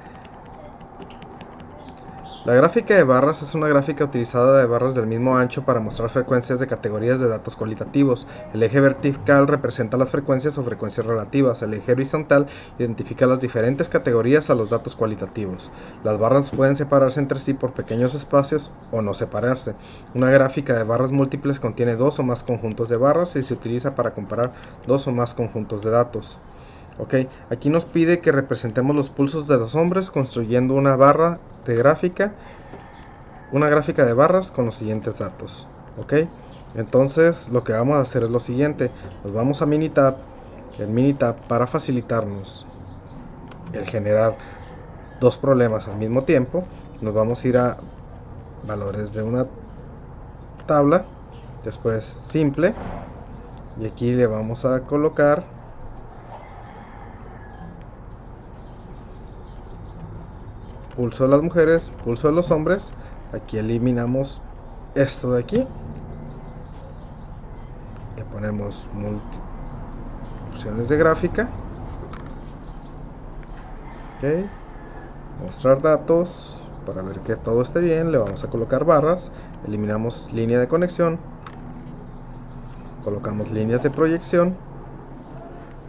la gráfica de barras es una gráfica utilizada de barras del mismo ancho para mostrar frecuencias de categorías de datos cualitativos. El eje vertical representa las frecuencias o frecuencias relativas. El eje horizontal identifica las diferentes categorías a los datos cualitativos. Las barras pueden separarse entre sí por pequeños espacios o no separarse. Una gráfica de barras múltiples contiene dos o más conjuntos de barras y se utiliza para comparar dos o más conjuntos de datos. Ok, aquí nos pide que representemos los pulsos de los hombres construyendo una barra de gráfica, una gráfica de barras con los siguientes datos. Ok, entonces lo que vamos a hacer es lo siguiente: nos vamos a Minitab. En Minitab, para facilitarnos el generar dos problemas al mismo tiempo, nos vamos a ir a valores de una tabla, después simple, y aquí le vamos a colocar pulso de las mujeres, pulso de los hombres. Aquí eliminamos esto de aquí, le ponemos opciones de gráfica, ok, mostrar datos. Para ver que todo esté bien, le vamos a colocar barras, eliminamos línea de conexión, colocamos líneas de proyección.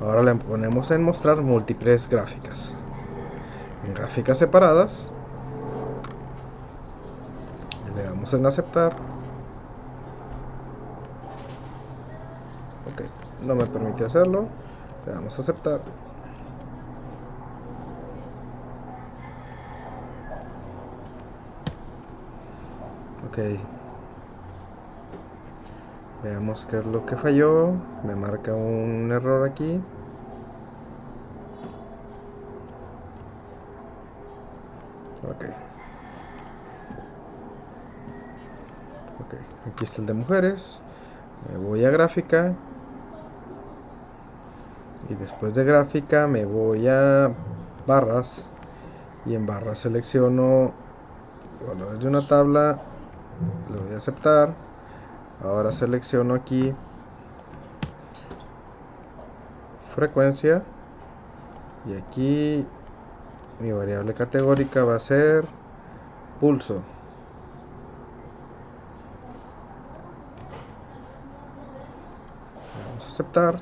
Ahora le ponemos en mostrar múltiples gráficas. En gráficas separadas, le damos en aceptar. Ok, no me permite hacerlo, le damos a aceptar. Ok, veamos qué es lo que falló. Me marca un error aquí. Ok, aquí está el de mujeres. Me voy a gráfica y después de gráfica me voy a barras, y en barras selecciono valores de una tabla, le doy a aceptar. Ahora selecciono aquí frecuencia, y aquí mi variable categórica va a ser pulso. Vamos a aceptar.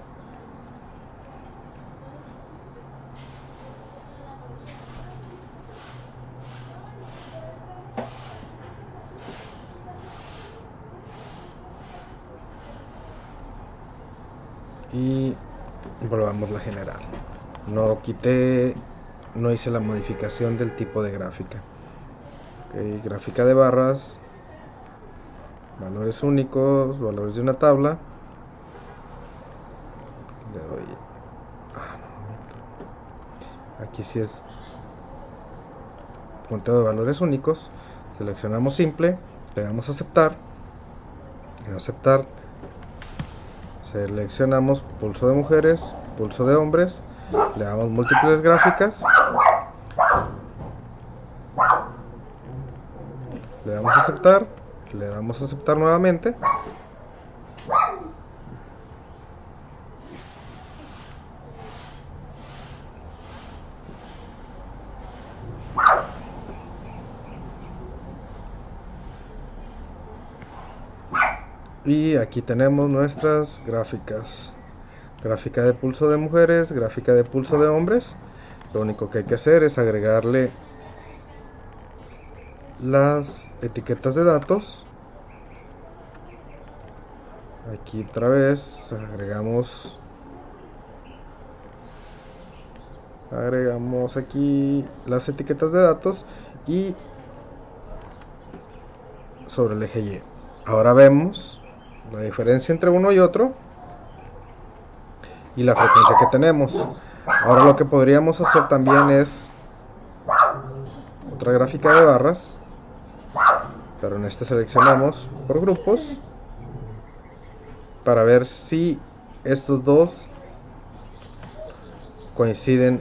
Y volvamos a general. No hice la modificación del tipo de gráfica. Okay, gráfica de barras, valores únicos, valores de una tabla. Le doy. Aquí sí es conteo de valores únicos. Seleccionamos simple, le damos a aceptar. En aceptar seleccionamos pulso de mujeres, pulso de hombres, le damos múltiples gráficas, le damos a aceptar, le damos a aceptar nuevamente. Y aquí tenemos nuestras gráficas. Gráfica de pulso de mujeres, gráfica de pulso de hombres. Lo único que hay que hacer es agregarle las etiquetas de datos. Aquí otra vez agregamos aquí las etiquetas de datos y sobre el eje Y. Ahora vemos la diferencia entre uno y otro y la frecuencia que tenemos. Ahora lo que podríamos hacer también es otra gráfica de barras, pero en este seleccionamos por grupos para ver si estos dos coinciden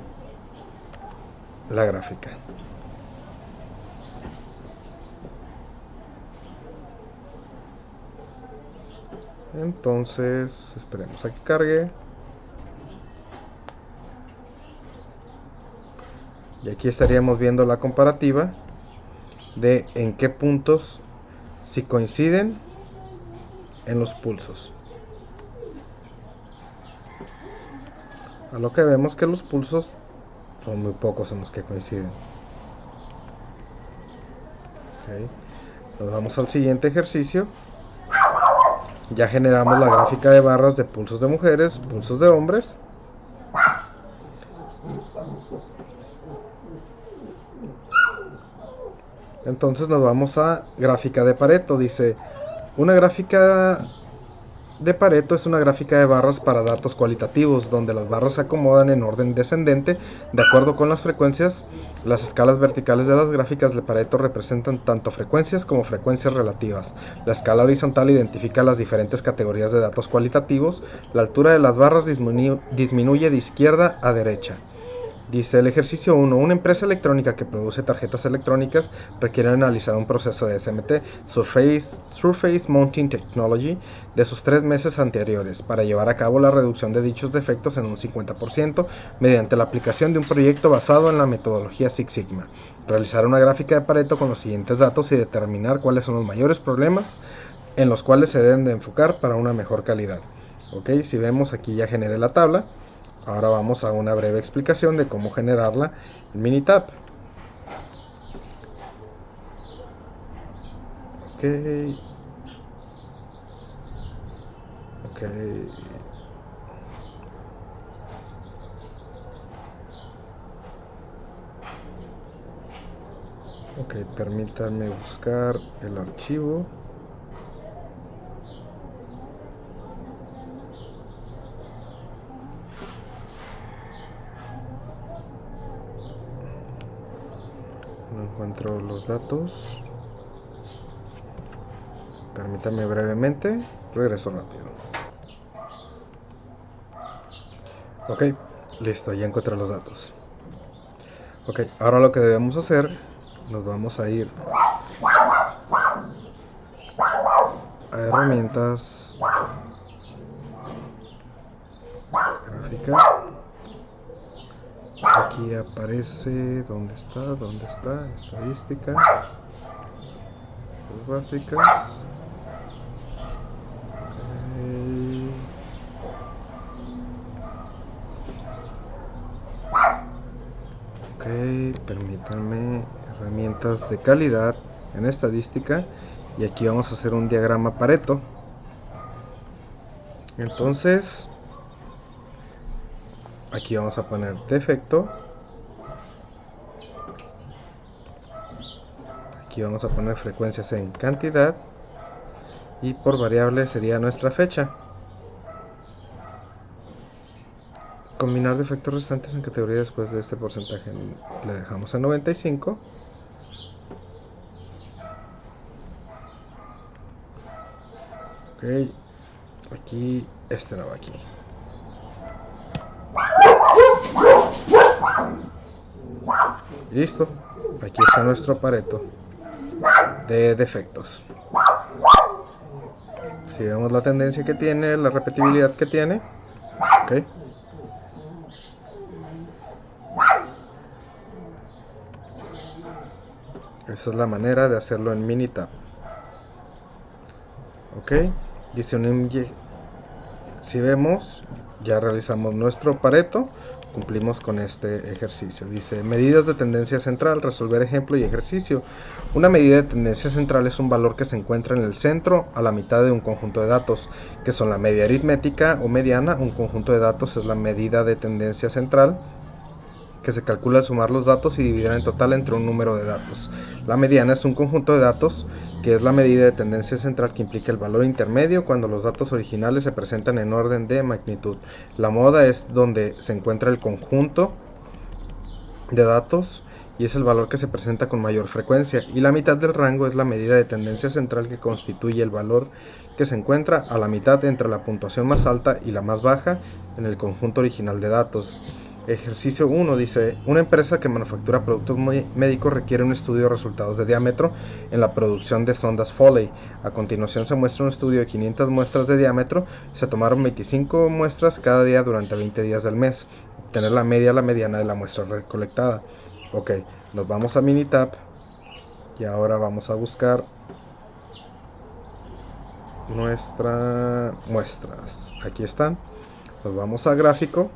la gráfica. Entonces esperemos a que cargue. Y aquí estaríamos viendo la comparativa de en qué puntos si coinciden en los pulsos. A lo que vemos que los pulsos son muy pocos en los que coinciden. Okay. Nos vamos al siguiente ejercicio. Ya generamos la gráfica de barras de pulsos de mujeres, pulsos de hombres. Entonces nos vamos a gráfica de Pareto. Dice, una gráfica de Pareto es una gráfica de barras para datos cualitativos, donde las barras se acomodan en orden descendente de acuerdo con las frecuencias. Las escalas verticales de las gráficas de Pareto representan tanto frecuencias como frecuencias relativas. La escala horizontal identifica las diferentes categorías de datos cualitativos. La altura de las barras disminuye de izquierda a derecha. Dice el ejercicio 1. Una empresa electrónica que produce tarjetas electrónicas requiere analizar un proceso de SMT, Surface Mounting Technology, de sus 3 meses anteriores para llevar a cabo la reducción de dichos defectos en un 50% mediante la aplicación de un proyecto basado en la metodología Six Sigma. Realizar una gráfica de Pareto con los siguientes datos y determinar cuáles son los mayores problemas en los cuales se deben de enfocar para una mejor calidad. Ok, si vemos aquí ya generé la tabla. Ahora vamos a una breve explicación de cómo generarla en Minitab. Ok, permítanme buscar el archivo. No encuentro los datos. Permítanme brevemente, regreso rápido. Ok, listo, ya encontré los datos. Ok, ahora lo que debemos hacer, nos vamos a ir a herramientas, gráfica. Aquí aparece, ¿dónde está? Estadística, básicas. Ok, permítanme, herramientas de calidad en estadística, y aquí vamos a hacer un diagrama Pareto. Entonces aquí vamos a poner defecto, aquí vamos a poner frecuencias en cantidad, y por variable sería nuestra fecha. Combinar defectos restantes en categoría después de este porcentaje le dejamos en 95. Ok, aquí este no va aquí. Listo, aquí está nuestro Pareto de defectos. Si vemos la tendencia que tiene, la repetibilidad que tiene, ok. Esa es la manera de hacerlo en Minitab. Ok, dice si vemos, ya realizamos nuestro Pareto, cumplimos con este ejercicio. Dice medidas de tendencia central, resolver ejemplo y ejercicio. Una medida de tendencia central es un valor que se encuentra en el centro a la mitad de un conjunto de datos, que son la media aritmética o mediana. Un conjunto de datos es la medida de tendencia central, que se calcula al sumar los datos y dividir en total entre un número de datos. La mediana es un conjunto de datos que es la medida de tendencia central que implica el valor intermedio cuando los datos originales se presentan en orden de magnitud. La moda es donde se encuentra el conjunto de datos y es el valor que se presenta con mayor frecuencia, y la mitad del rango es la medida de tendencia central que constituye el valor que se encuentra a la mitad entre la puntuación más alta y la más baja en el conjunto original de datos. Ejercicio 1 dice, una empresa que manufactura productos médicos requiere un estudio de resultados de diámetro en la producción de sondas Foley. A continuación se muestra un estudio de 500 muestras de diámetro. Se tomaron 25 muestras cada día durante 20 días del mes. Obtener la media, la mediana de la muestra recolectada. Ok, nos vamos a Minitab y ahora vamos a buscar nuestras muestras. Aquí están. Nos vamos a gráfico.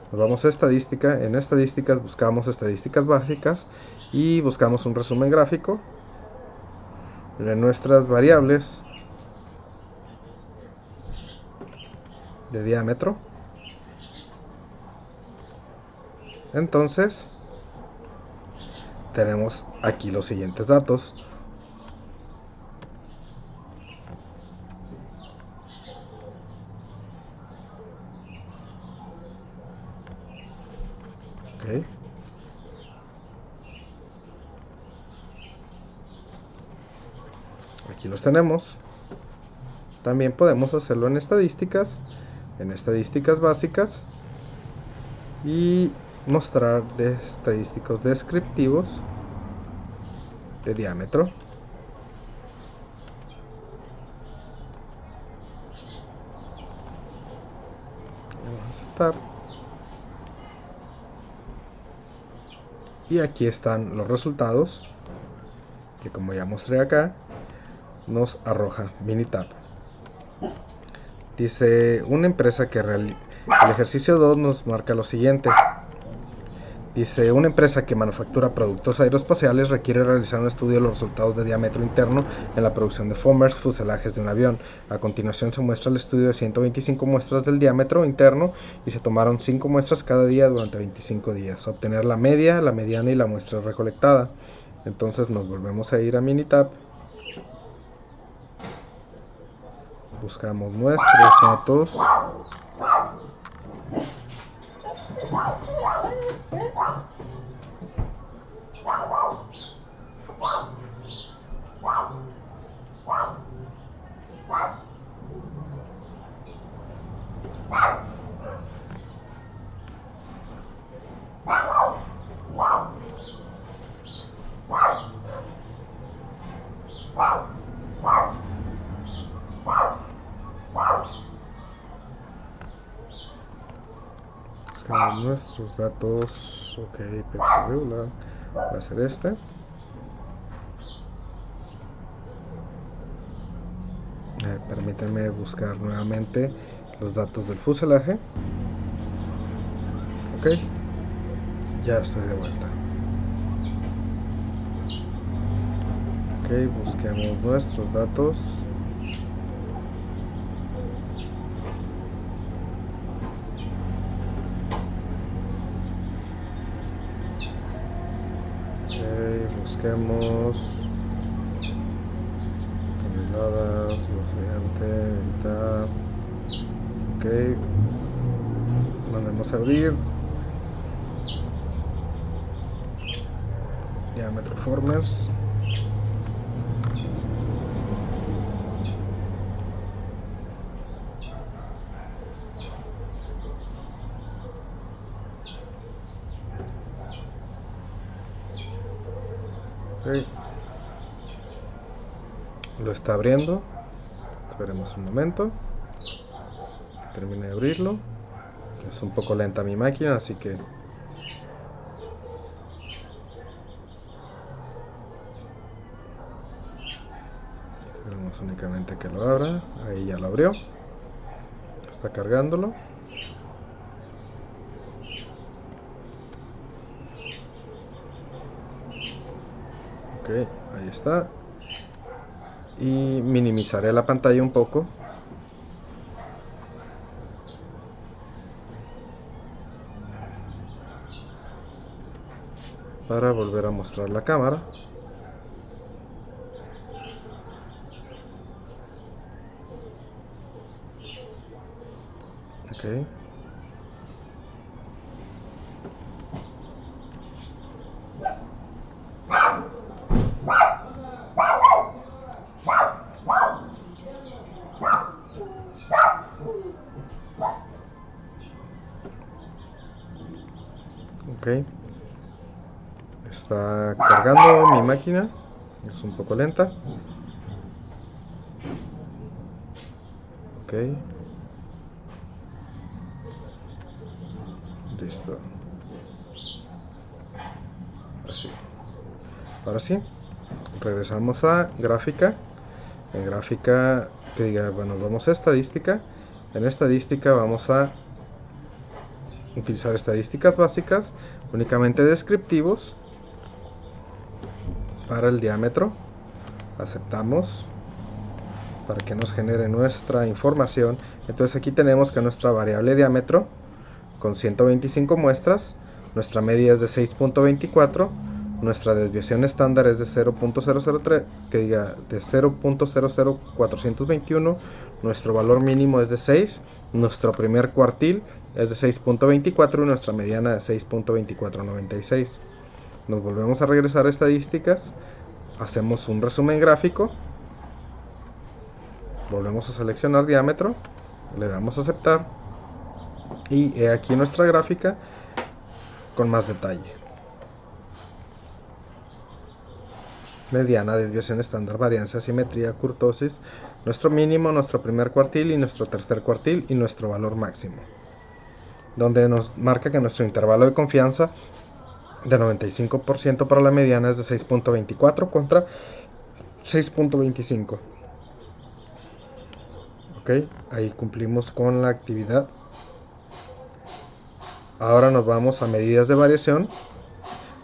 Nos vamos a estadística. En estadísticas buscamos estadísticas básicas y buscamos un resumen gráfico de nuestras variables de diámetro. Entonces tenemos aquí los siguientes datos. Okay. Aquí los tenemos. También podemos hacerlo en estadísticas básicas. y mostrar estadísticos descriptivos de diámetro. Vamos a aceptar. Y aquí están los resultados que, como ya mostré acá, nos arroja Minitab. Dice una empresa que el ejercicio 2 nos marca lo siguiente. Dice, una empresa que manufactura productos aeroespaciales requiere realizar un estudio de los resultados de diámetro interno en la producción de fomers, fuselajes de un avión. A continuación se muestra el estudio de 125 muestras del diámetro interno y se tomaron 5 muestras cada día durante 25 días. Obtener la media, la mediana y la muestra recolectada. Entonces nos volvemos a ir a Minitab. Buscamos nuestros datos. Buscamos nuestros datos. Ok, peso regular. Va a ser este. Permítanme buscar nuevamente los datos del fuselaje. Ok, ya estoy de vuelta. Ok, busquemos nuestros datos. Ok, busquemos toneladas, los militar. Ok, mandemos a abrir. Diámetro formers. Okay. Lo está abriendo. Esperemos un momento. Termine de abrirlo. Es un poco lenta mi máquina, así que esperemos únicamente que lo abra. Ahí ya lo abrió. Está cargándolo. Ok, ahí está. Y minimizaré la pantalla un poco para volver a mostrar la cámara. Ok. Ok. Está cargando mi máquina. Es un poco lenta. Ok. Listo. Así. Ahora sí. Regresamos a gráfica. En gráfica, que diga, bueno, vamos a estadística. En estadística vamos a utilizar estadísticas básicas, únicamente descriptivos para el diámetro. Aceptamos para que nos genere nuestra información. Entonces aquí tenemos que nuestra variable diámetro con 125 muestras, nuestra media es de 6.24, nuestra desviación estándar es de 0.003, que diga de 0.00421, nuestro valor mínimo es de 6, nuestro primer cuartil es de 6.24 y nuestra mediana de 6.2496. Nos volvemos a regresar a estadísticas, hacemos un resumen gráfico, volvemos a seleccionar diámetro, le damos a aceptar y aquí nuestra gráfica. con más detalle. Mediana, desviación estándar, varianza, simetría, kurtosis, nuestro mínimo, nuestro primer cuartil y nuestro tercer cuartil y nuestro valor máximo, donde nos marca que nuestro intervalo de confianza de 95% para la mediana es de 6.24 contra 6.25. Ok, ahí cumplimos con la actividad. Ahora nos vamos a medidas de variación,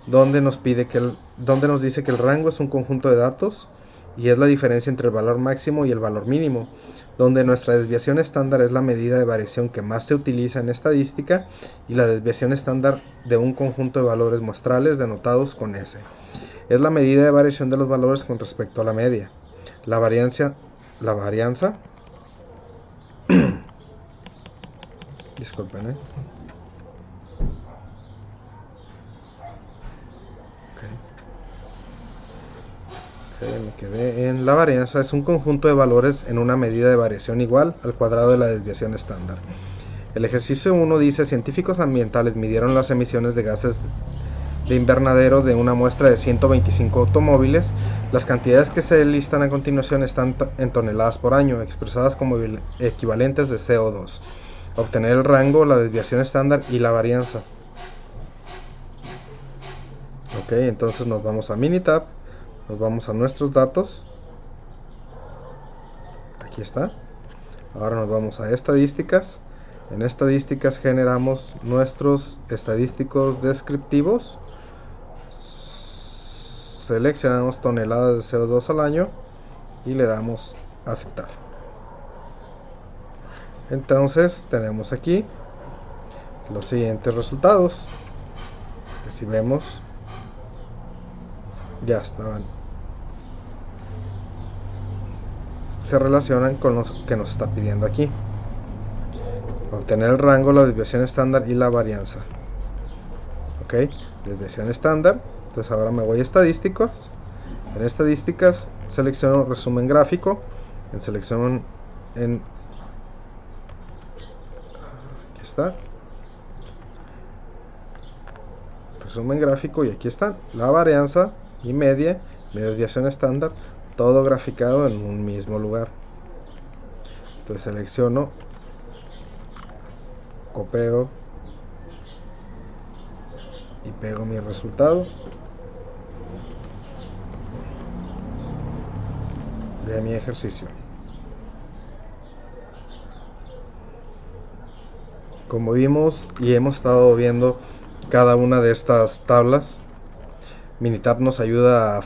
donde nos dice que el rango es un conjunto de datos y es la diferencia entre el valor máximo y el valor mínimo, donde nuestra desviación estándar es la medida de variación que más se utiliza en estadística y la desviación estándar de un conjunto de valores muestrales denotados con S. Es la medida de variación de los valores con respecto a la media. La varianza disculpen, me quedé en la varianza. Es un conjunto de valores en una medida de variación igual al cuadrado de la desviación estándar. El ejercicio 1 dice: científicos ambientales midieron las emisiones de gases de invernadero de una muestra de 125 automóviles. Las cantidades que se listan a continuación están en toneladas por año, expresadas como equivalentes de CO2. Obtener el rango, la desviación estándar y la varianza. Ok, entonces nos vamos a Minitab, nos vamos a nuestros datos. Aquí está. Ahora nos vamos a estadísticas. En estadísticas generamos nuestros estadísticos descriptivos. Seleccionamos toneladas de CO2 al año y le damos a aceptar. Entonces tenemos aquí los siguientes resultados. Si vemos, ya estaban, se relacionan con los que nos está pidiendo aquí. Obtener el rango, la desviación estándar y la varianza. Ok, desviación estándar. Entonces ahora me voy a estadísticos. En estadísticas selecciono resumen gráfico. Aquí está. Resumen gráfico y aquí está la varianza y media, mi desviación estándar, todo graficado en un mismo lugar. Entonces selecciono, copio y pego mi resultado de mi ejercicio. Como vimos y hemos estado viendo cada una de estas tablas, Minitab nos ayuda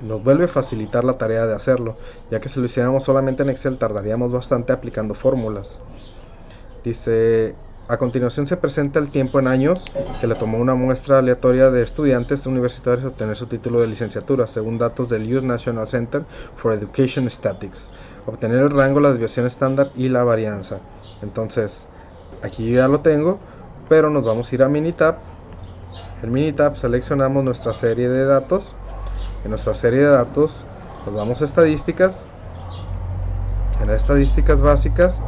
nos vuelve a facilitar la tarea de hacerlo, ya que si lo hiciéramos solamente en Excel tardaríamos bastante aplicando fórmulas. Dice: a continuación se presenta el tiempo en años que le tomó una muestra aleatoria de estudiantes universitarios obtener su título de licenciatura, según datos del US National Center for Education Statistics. Obtener el rango, la desviación estándar y la varianza. Entonces, aquí ya lo tengo, pero nos vamos a ir a Minitab. En Minitab seleccionamos nuestra serie de datos. En nuestra serie de datos nos vamos a estadísticas. En estadísticas básicas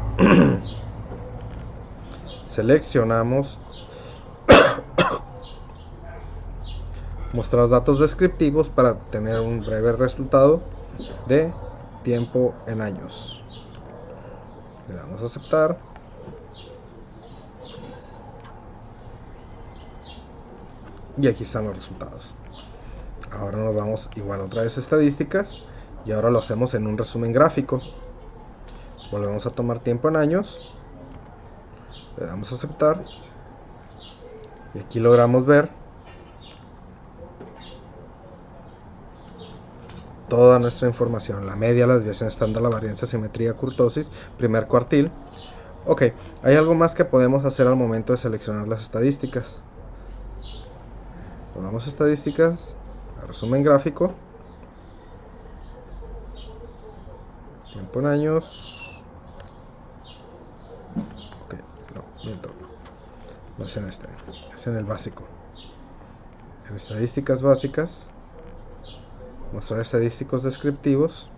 seleccionamos mostrar datos descriptivos para tener un breve resultado de tiempo en años. Le damos a aceptar. Y aquí están los resultados. Ahora nos vamos igual otra vez a estadísticas y ahora lo hacemos en un resumen gráfico. Volvemos a tomar tiempo en años. Le damos a aceptar y aquí logramos ver toda nuestra información: la media, la desviación estándar, la varianza, simetría, kurtosis, primer cuartil. Ok, hay algo más que podemos hacer al momento de seleccionar las estadísticas. Vamos a estadísticas, a resumen gráfico, tiempo en años. Ok, no, miento. No es en este, es en el básico. En estadísticas básicas, mostrar estadísticos descriptivos.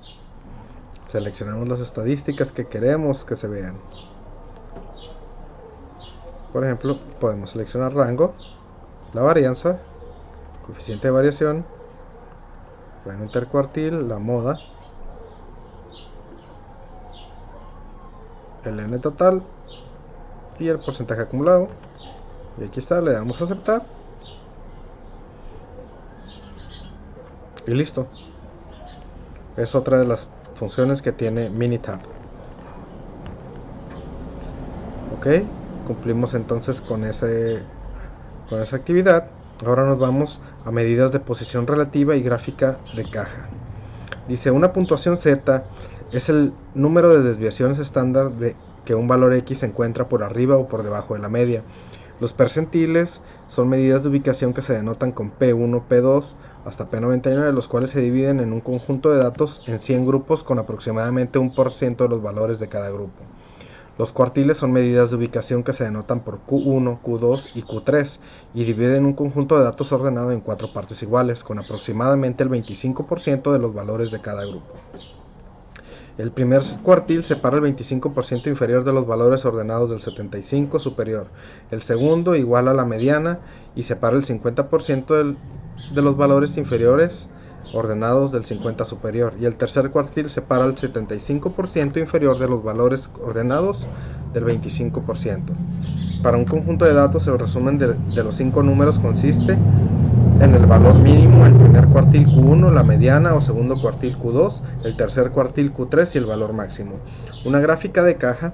Seleccionamos las estadísticas que queremos que se vean. Por ejemplo, podemos seleccionar rango. la varianza, coeficiente de variación, rango intercuartil, la moda, el n total y el porcentaje acumulado. Y aquí está, le damos a aceptar y listo. Es otra de las funciones que tiene Minitab. Ok, cumplimos entonces con esa actividad. Ahora nos vamos a medidas de posición relativa y gráfica de caja. Dice, una puntuación Z es el número de desviaciones estándar de que un valor X se encuentra por arriba o por debajo de la media. Los percentiles son medidas de ubicación que se denotan con P1, P2 hasta P99, los cuales se dividen en un conjunto de datos en 100 grupos con aproximadamente 1% de los valores de cada grupo. Los cuartiles son medidas de ubicación que se denotan por Q1, Q2 y Q3 y dividen un conjunto de datos ordenado en 4 partes iguales, con aproximadamente el 25% de los valores de cada grupo. El primer cuartil separa el 25% inferior de los valores ordenados del 75 superior. El segundo igual a la mediana y separa el 50% de los valores inferiores ordenados del 50 superior. Y el tercer cuartil separa el 75% inferior de los valores ordenados del 25%. Para un conjunto de datos, el resumen de los 5 números consiste en el valor mínimo, el primer cuartil Q1, la mediana o segundo cuartil Q2, el tercer cuartil Q3 y el valor máximo. Una gráfica de caja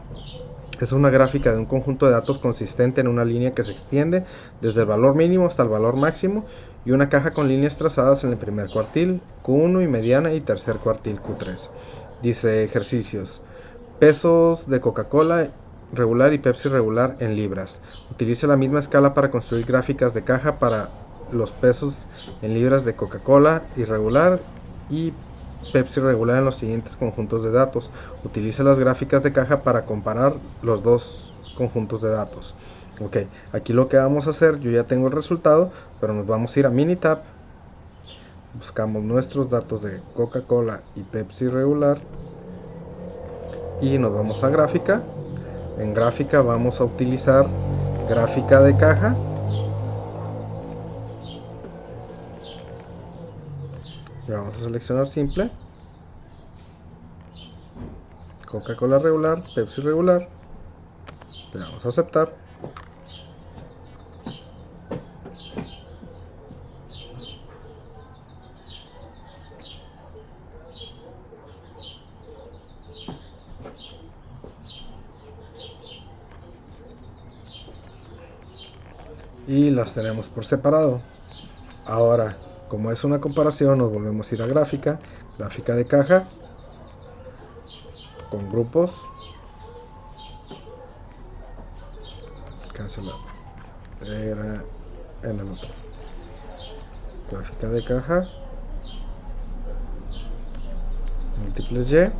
es una gráfica de un conjunto de datos consistente en una línea que se extiende desde el valor mínimo hasta el valor máximo, y una caja con líneas trazadas en el primer cuartil Q1 y mediana y tercer cuartil Q3. Dice ejercicios: pesos de Coca-Cola regular y Pepsi regular en libras. Utilice la misma escala para construir gráficas de caja para los pesos en libras de Coca-Cola irregular y Pepsi regular en los siguientes conjuntos de datos. Utilice las gráficas de caja para comparar los dos conjuntos de datos. Ok, aquí lo que vamos a hacer, yo ya tengo el resultado, pero nos vamos a ir a Minitab. Buscamos nuestros datos de Coca-Cola y Pepsi regular y nos vamos a gráfica. En gráfica vamos a utilizar gráfica de caja. Le vamos a seleccionar simple, Coca-Cola regular, Pepsi regular, le damos a aceptar y las tenemos por separado. Ahora, como es una comparación, nos volvemos a ir a gráfica, gráfica de caja con grupos, cancelar, era en el otro, gráfica de caja, múltiples Y, en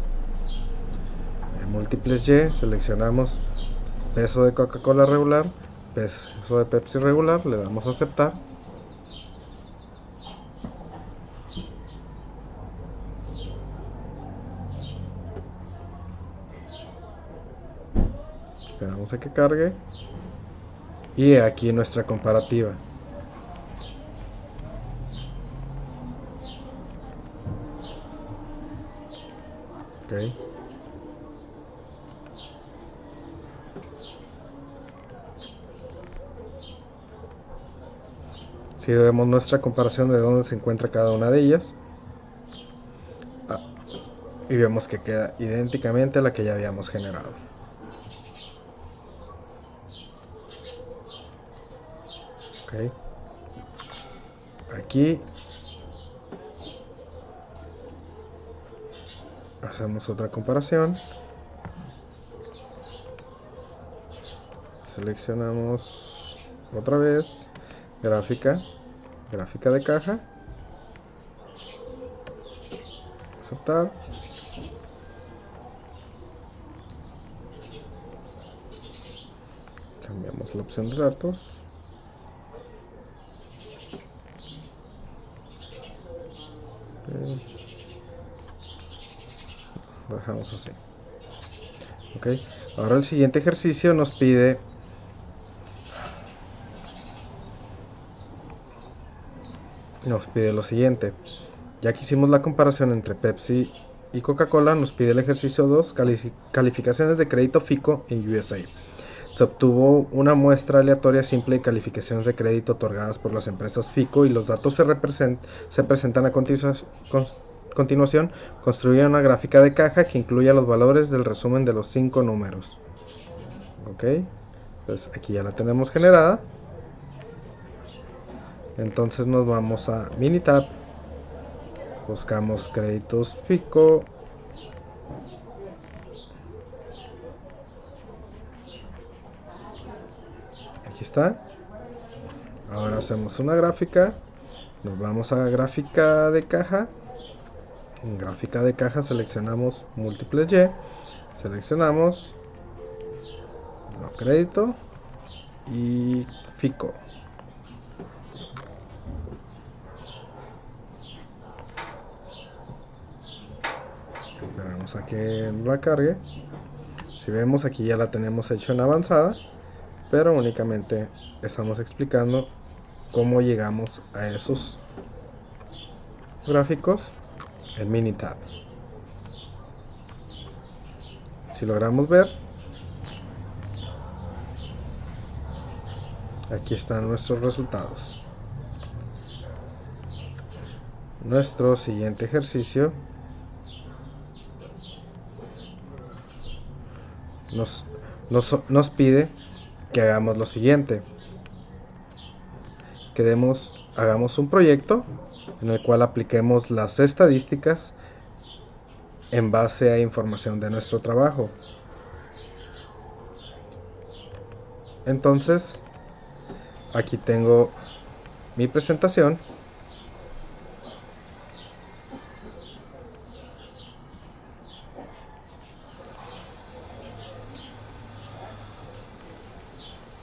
múltiples Y seleccionamos peso de Coca-Cola regular, peso de Pepsi regular, le damos a aceptar. Esperamos a que cargue y aquí nuestra comparativa. Okay. Si vemos nuestra comparación de dónde se encuentra cada una de ellas, y vemos que queda idénticamente a la que ya habíamos generado. Okay. Aquí hacemos otra comparación, seleccionamos otra vez gráfica de caja, aceptar, cambiamos la opción de datos, lo dejamos así. Ok, ahora el siguiente ejercicio nos pide nos pide lo siguiente. Ya que hicimos la comparación entre Pepsi y Coca-Cola, nos pide el ejercicio 2, calificaciones de crédito FICO en USA. Se obtuvo una muestra aleatoria simple de calificaciones de crédito otorgadas por las empresas FICO y los datos se presentan a continuación. Construye una gráfica de caja que incluya los valores del resumen de los 5 números. Ok, pues aquí ya la tenemos generada. Entonces nos vamos a Minitab, buscamos créditos FICO. Aquí está. Ahora hacemos una gráfica. Nos vamos a gráfica de caja. En gráfica de caja seleccionamos múltiples Y. Seleccionamos no crédito y FICO. Esperamos a que la cargue. Si vemos, aquí ya la tenemos hecho en avanzada, pero únicamente estamos explicando cómo llegamos a esos gráficos en Minitab. Si logramos ver, aquí están nuestros resultados. Nuestro siguiente ejercicio nos pide que hagamos lo siguiente. Hagamos un proyecto en el cual apliquemos las estadísticas en base a información de nuestro trabajo. Entonces, aquí tengo mi presentación.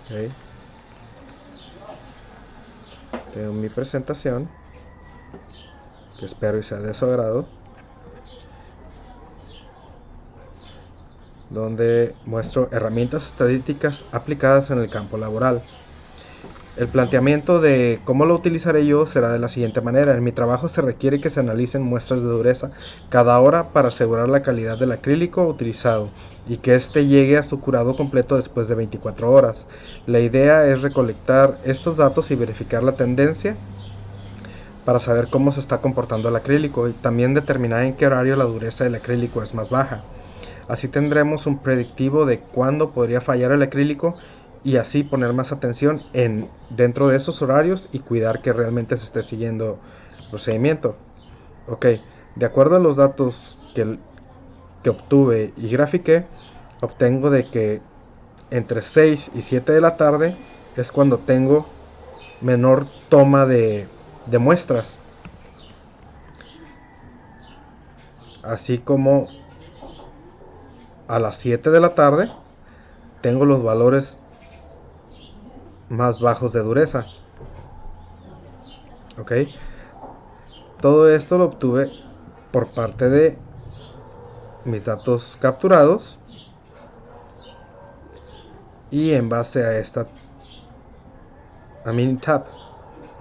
Okay. Tengo mi presentación, que espero y sea de su agrado, donde muestro herramientas estadísticas aplicadas en el campo laboral. El planteamiento de cómo lo utilizaré yo será de la siguiente manera. En mi trabajo se requiere que se analicen muestras de dureza cada hora para asegurar la calidad del acrílico utilizado y que éste llegue a su curado completo después de 24 horas. La idea es recolectar estos datos y verificar la tendencia para saber cómo se está comportando el acrílico y también determinar en qué horario la dureza del acrílico es más baja. Así tendremos un predictivo de cuándo podría fallar el acrílico y así poner más atención dentro de esos horarios y cuidar que realmente se esté siguiendo el procedimiento. Ok, de acuerdo a los datos que obtuve y grafiqué, obtengo de que entre 6 y 7 de la tarde es cuando tengo menor toma de muestras, así como a las 7 de la tarde tengo los valores más bajos de dureza. Ok, todo esto lo obtuve por parte de mis datos capturados y en base a Minitab.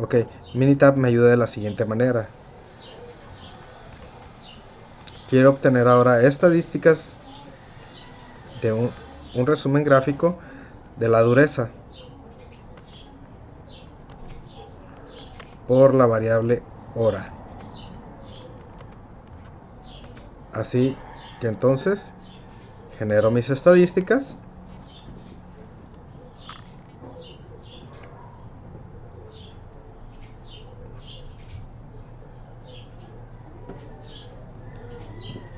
Ok, Minitab me ayuda de la siguiente manera. Quiero obtener ahora estadísticas de un resumen gráfico de la dureza por la variable hora. Así que entonces genero mis estadísticas.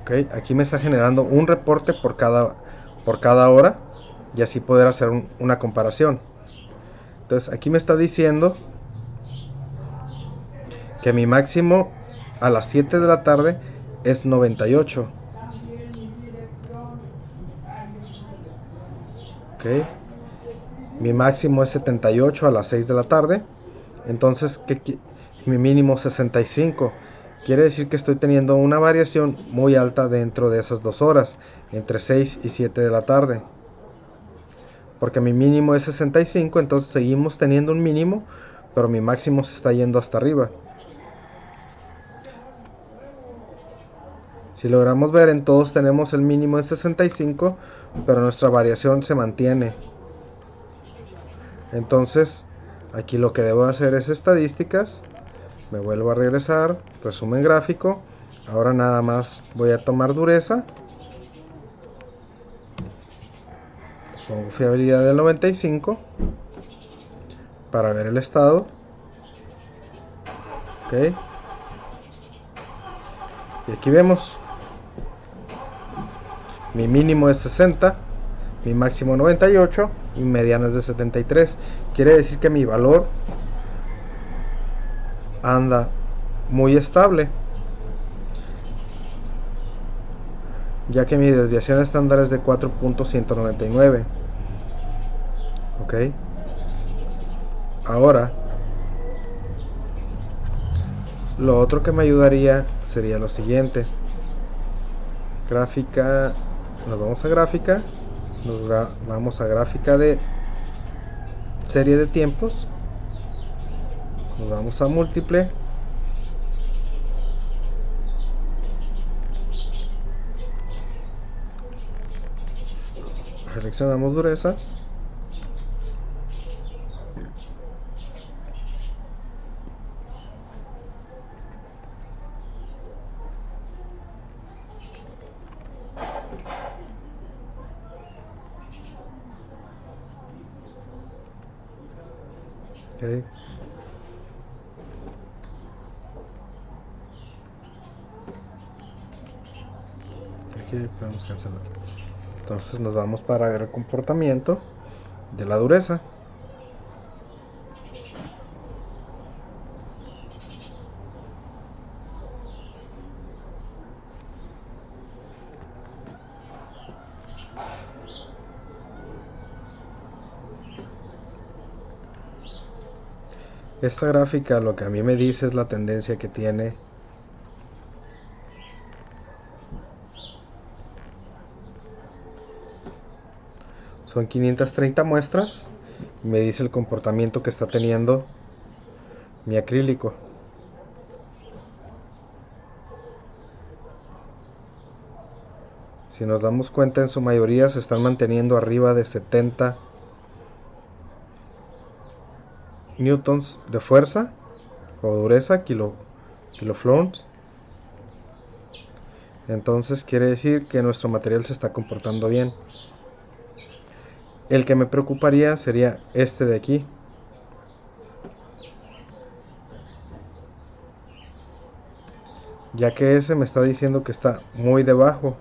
Okay, aquí me está generando un reporte por cada hora y así poder hacer una comparación. Entonces aquí me está diciendo que mi máximo a las 7 de la tarde es 98. Okay. Mi máximo es 78 a las 6 de la tarde. Entonces mi mínimo 65. Quiere decir que estoy teniendo una variación muy alta dentro de esas 2 horas, entre 6 y 7 de la tarde. Porque mi mínimo es 65, entonces seguimos teniendo un mínimo, pero mi máximo se está yendo hasta arriba. Si logramos ver, en todos tenemos el mínimo en 65, pero nuestra variación se mantiene. Entonces, aquí lo que debo hacer es estadísticas. Me vuelvo a regresar, resumen gráfico. Ahora nada más voy a tomar dureza. Pongo fiabilidad del 95 para ver el estado. Ok. Y aquí vemos. Mi mínimo es 60, mi máximo 98 y mi mediana es de 73. Quiere decir que mi valor anda muy estable, ya que mi desviación estándar es de 4.199. Ok. Ahora, lo otro que me ayudaría sería lo siguiente. Gráfica, nos vamos a gráfica, vamos a gráfica de serie de tiempos, nos vamos a múltiple, seleccionamos dureza, okay. Aquí podemos cancelar. Entonces nos vamos para el comportamiento de la dureza. Esta gráfica lo que a mí me dice es la tendencia que tiene son 530 muestras y me dice el comportamiento que está teniendo mi acrílico. Si nos damos cuenta, en su mayoría se están manteniendo arriba de 70 newtons de fuerza o dureza, kiloflorins. Entonces quiere decir que nuestro material se está comportando bien. El que me preocuparía sería este de aquí, ya que ese me está diciendo que está muy debajo.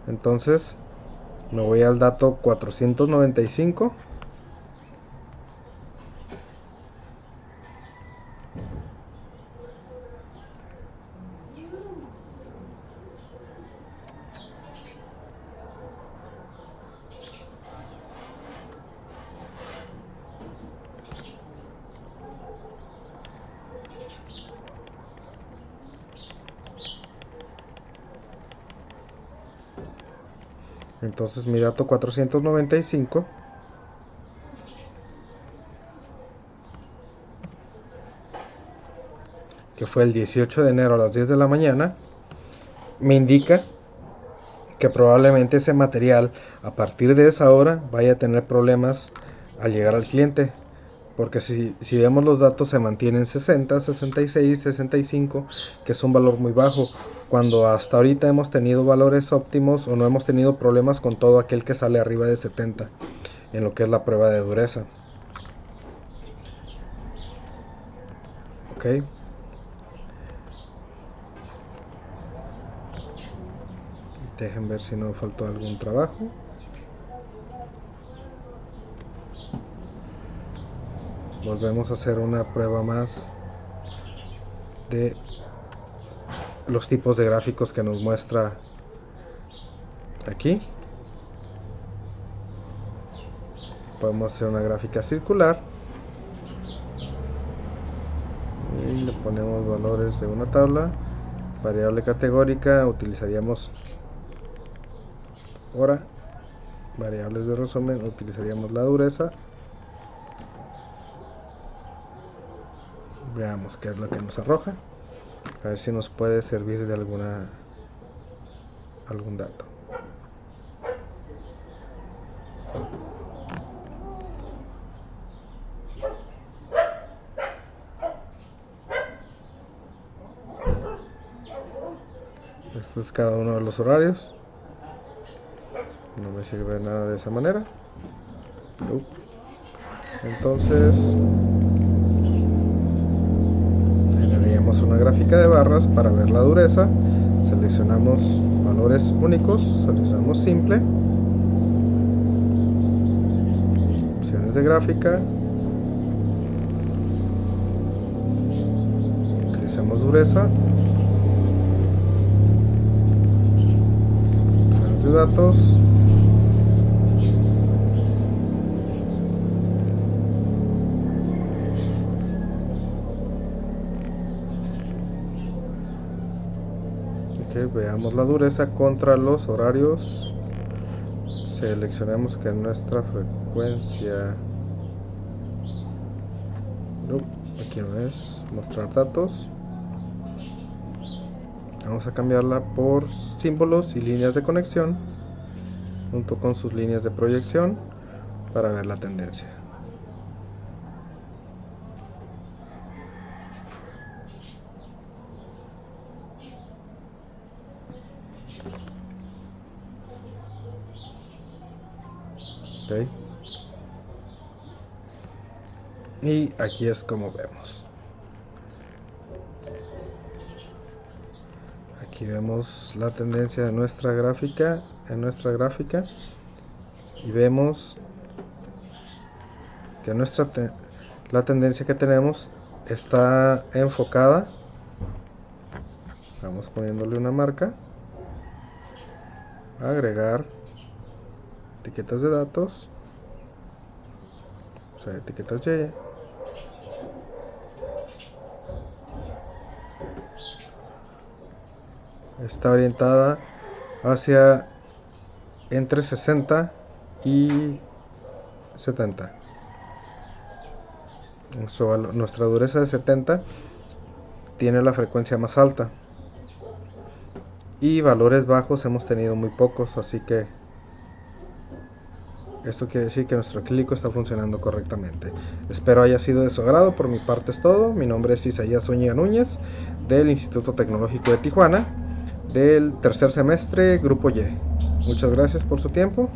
Entonces me voy al dato 495. Entonces mi dato 495, que fue el 18 de enero a las 10 de la mañana, me indica que probablemente ese material a partir de esa hora vaya a tener problemas al llegar al cliente. Porque si vemos los datos se mantienen 60, 66, 65, que es un valor muy bajo, cuando hasta ahorita hemos tenido valores óptimos o no hemos tenido problemas con todo aquel que sale arriba de 70 en lo que es la prueba de dureza. Ok. Dejen ver si no faltó algún trabajo. Volvemos a hacer una prueba más de los tipos de gráficos que nos muestra aquí. Podemos hacer una gráfica circular y le ponemos valores de una tabla. Variable categórica utilizaríamos hora. Variables de resumen utilizaríamos la dureza. Veamos qué es lo que nos arroja, a ver si nos puede servir de alguna algún dato. Esto es cada uno de los horarios. No me sirve nada de esa manera. Entonces generaríamos una gráfica de barras para ver la dureza. Seleccionamos valores únicos, seleccionamos simple, opciones de gráfica, utilizamos dureza, opciones de datos, veamos la dureza contra los horarios. Seleccionamos que nuestra frecuencia, aquí no es, mostrar datos, vamos a cambiarla por símbolos y líneas de conexión junto con sus líneas de proyección para ver la tendencia. Okay. Y aquí es como vemos. Aquí vemos la tendencia de nuestra gráfica, y vemos que la tendencia que tenemos está enfocada. Vamos poniéndole una marca, agregar etiquetas de datos, o sea, etiquetas Y, está orientada hacia entre 60 y 70. Nuestra dureza de 70 tiene la frecuencia más alta y valores bajos hemos tenido muy pocos, así que esto quiere decir que nuestro acrílico está funcionando correctamente. Espero haya sido de su agrado. Por mi parte es todo. Mi nombre es Isaías Zúñiga Núñez, del Instituto Tecnológico de Tijuana, del tercer semestre, Grupo Y. Muchas gracias por su tiempo.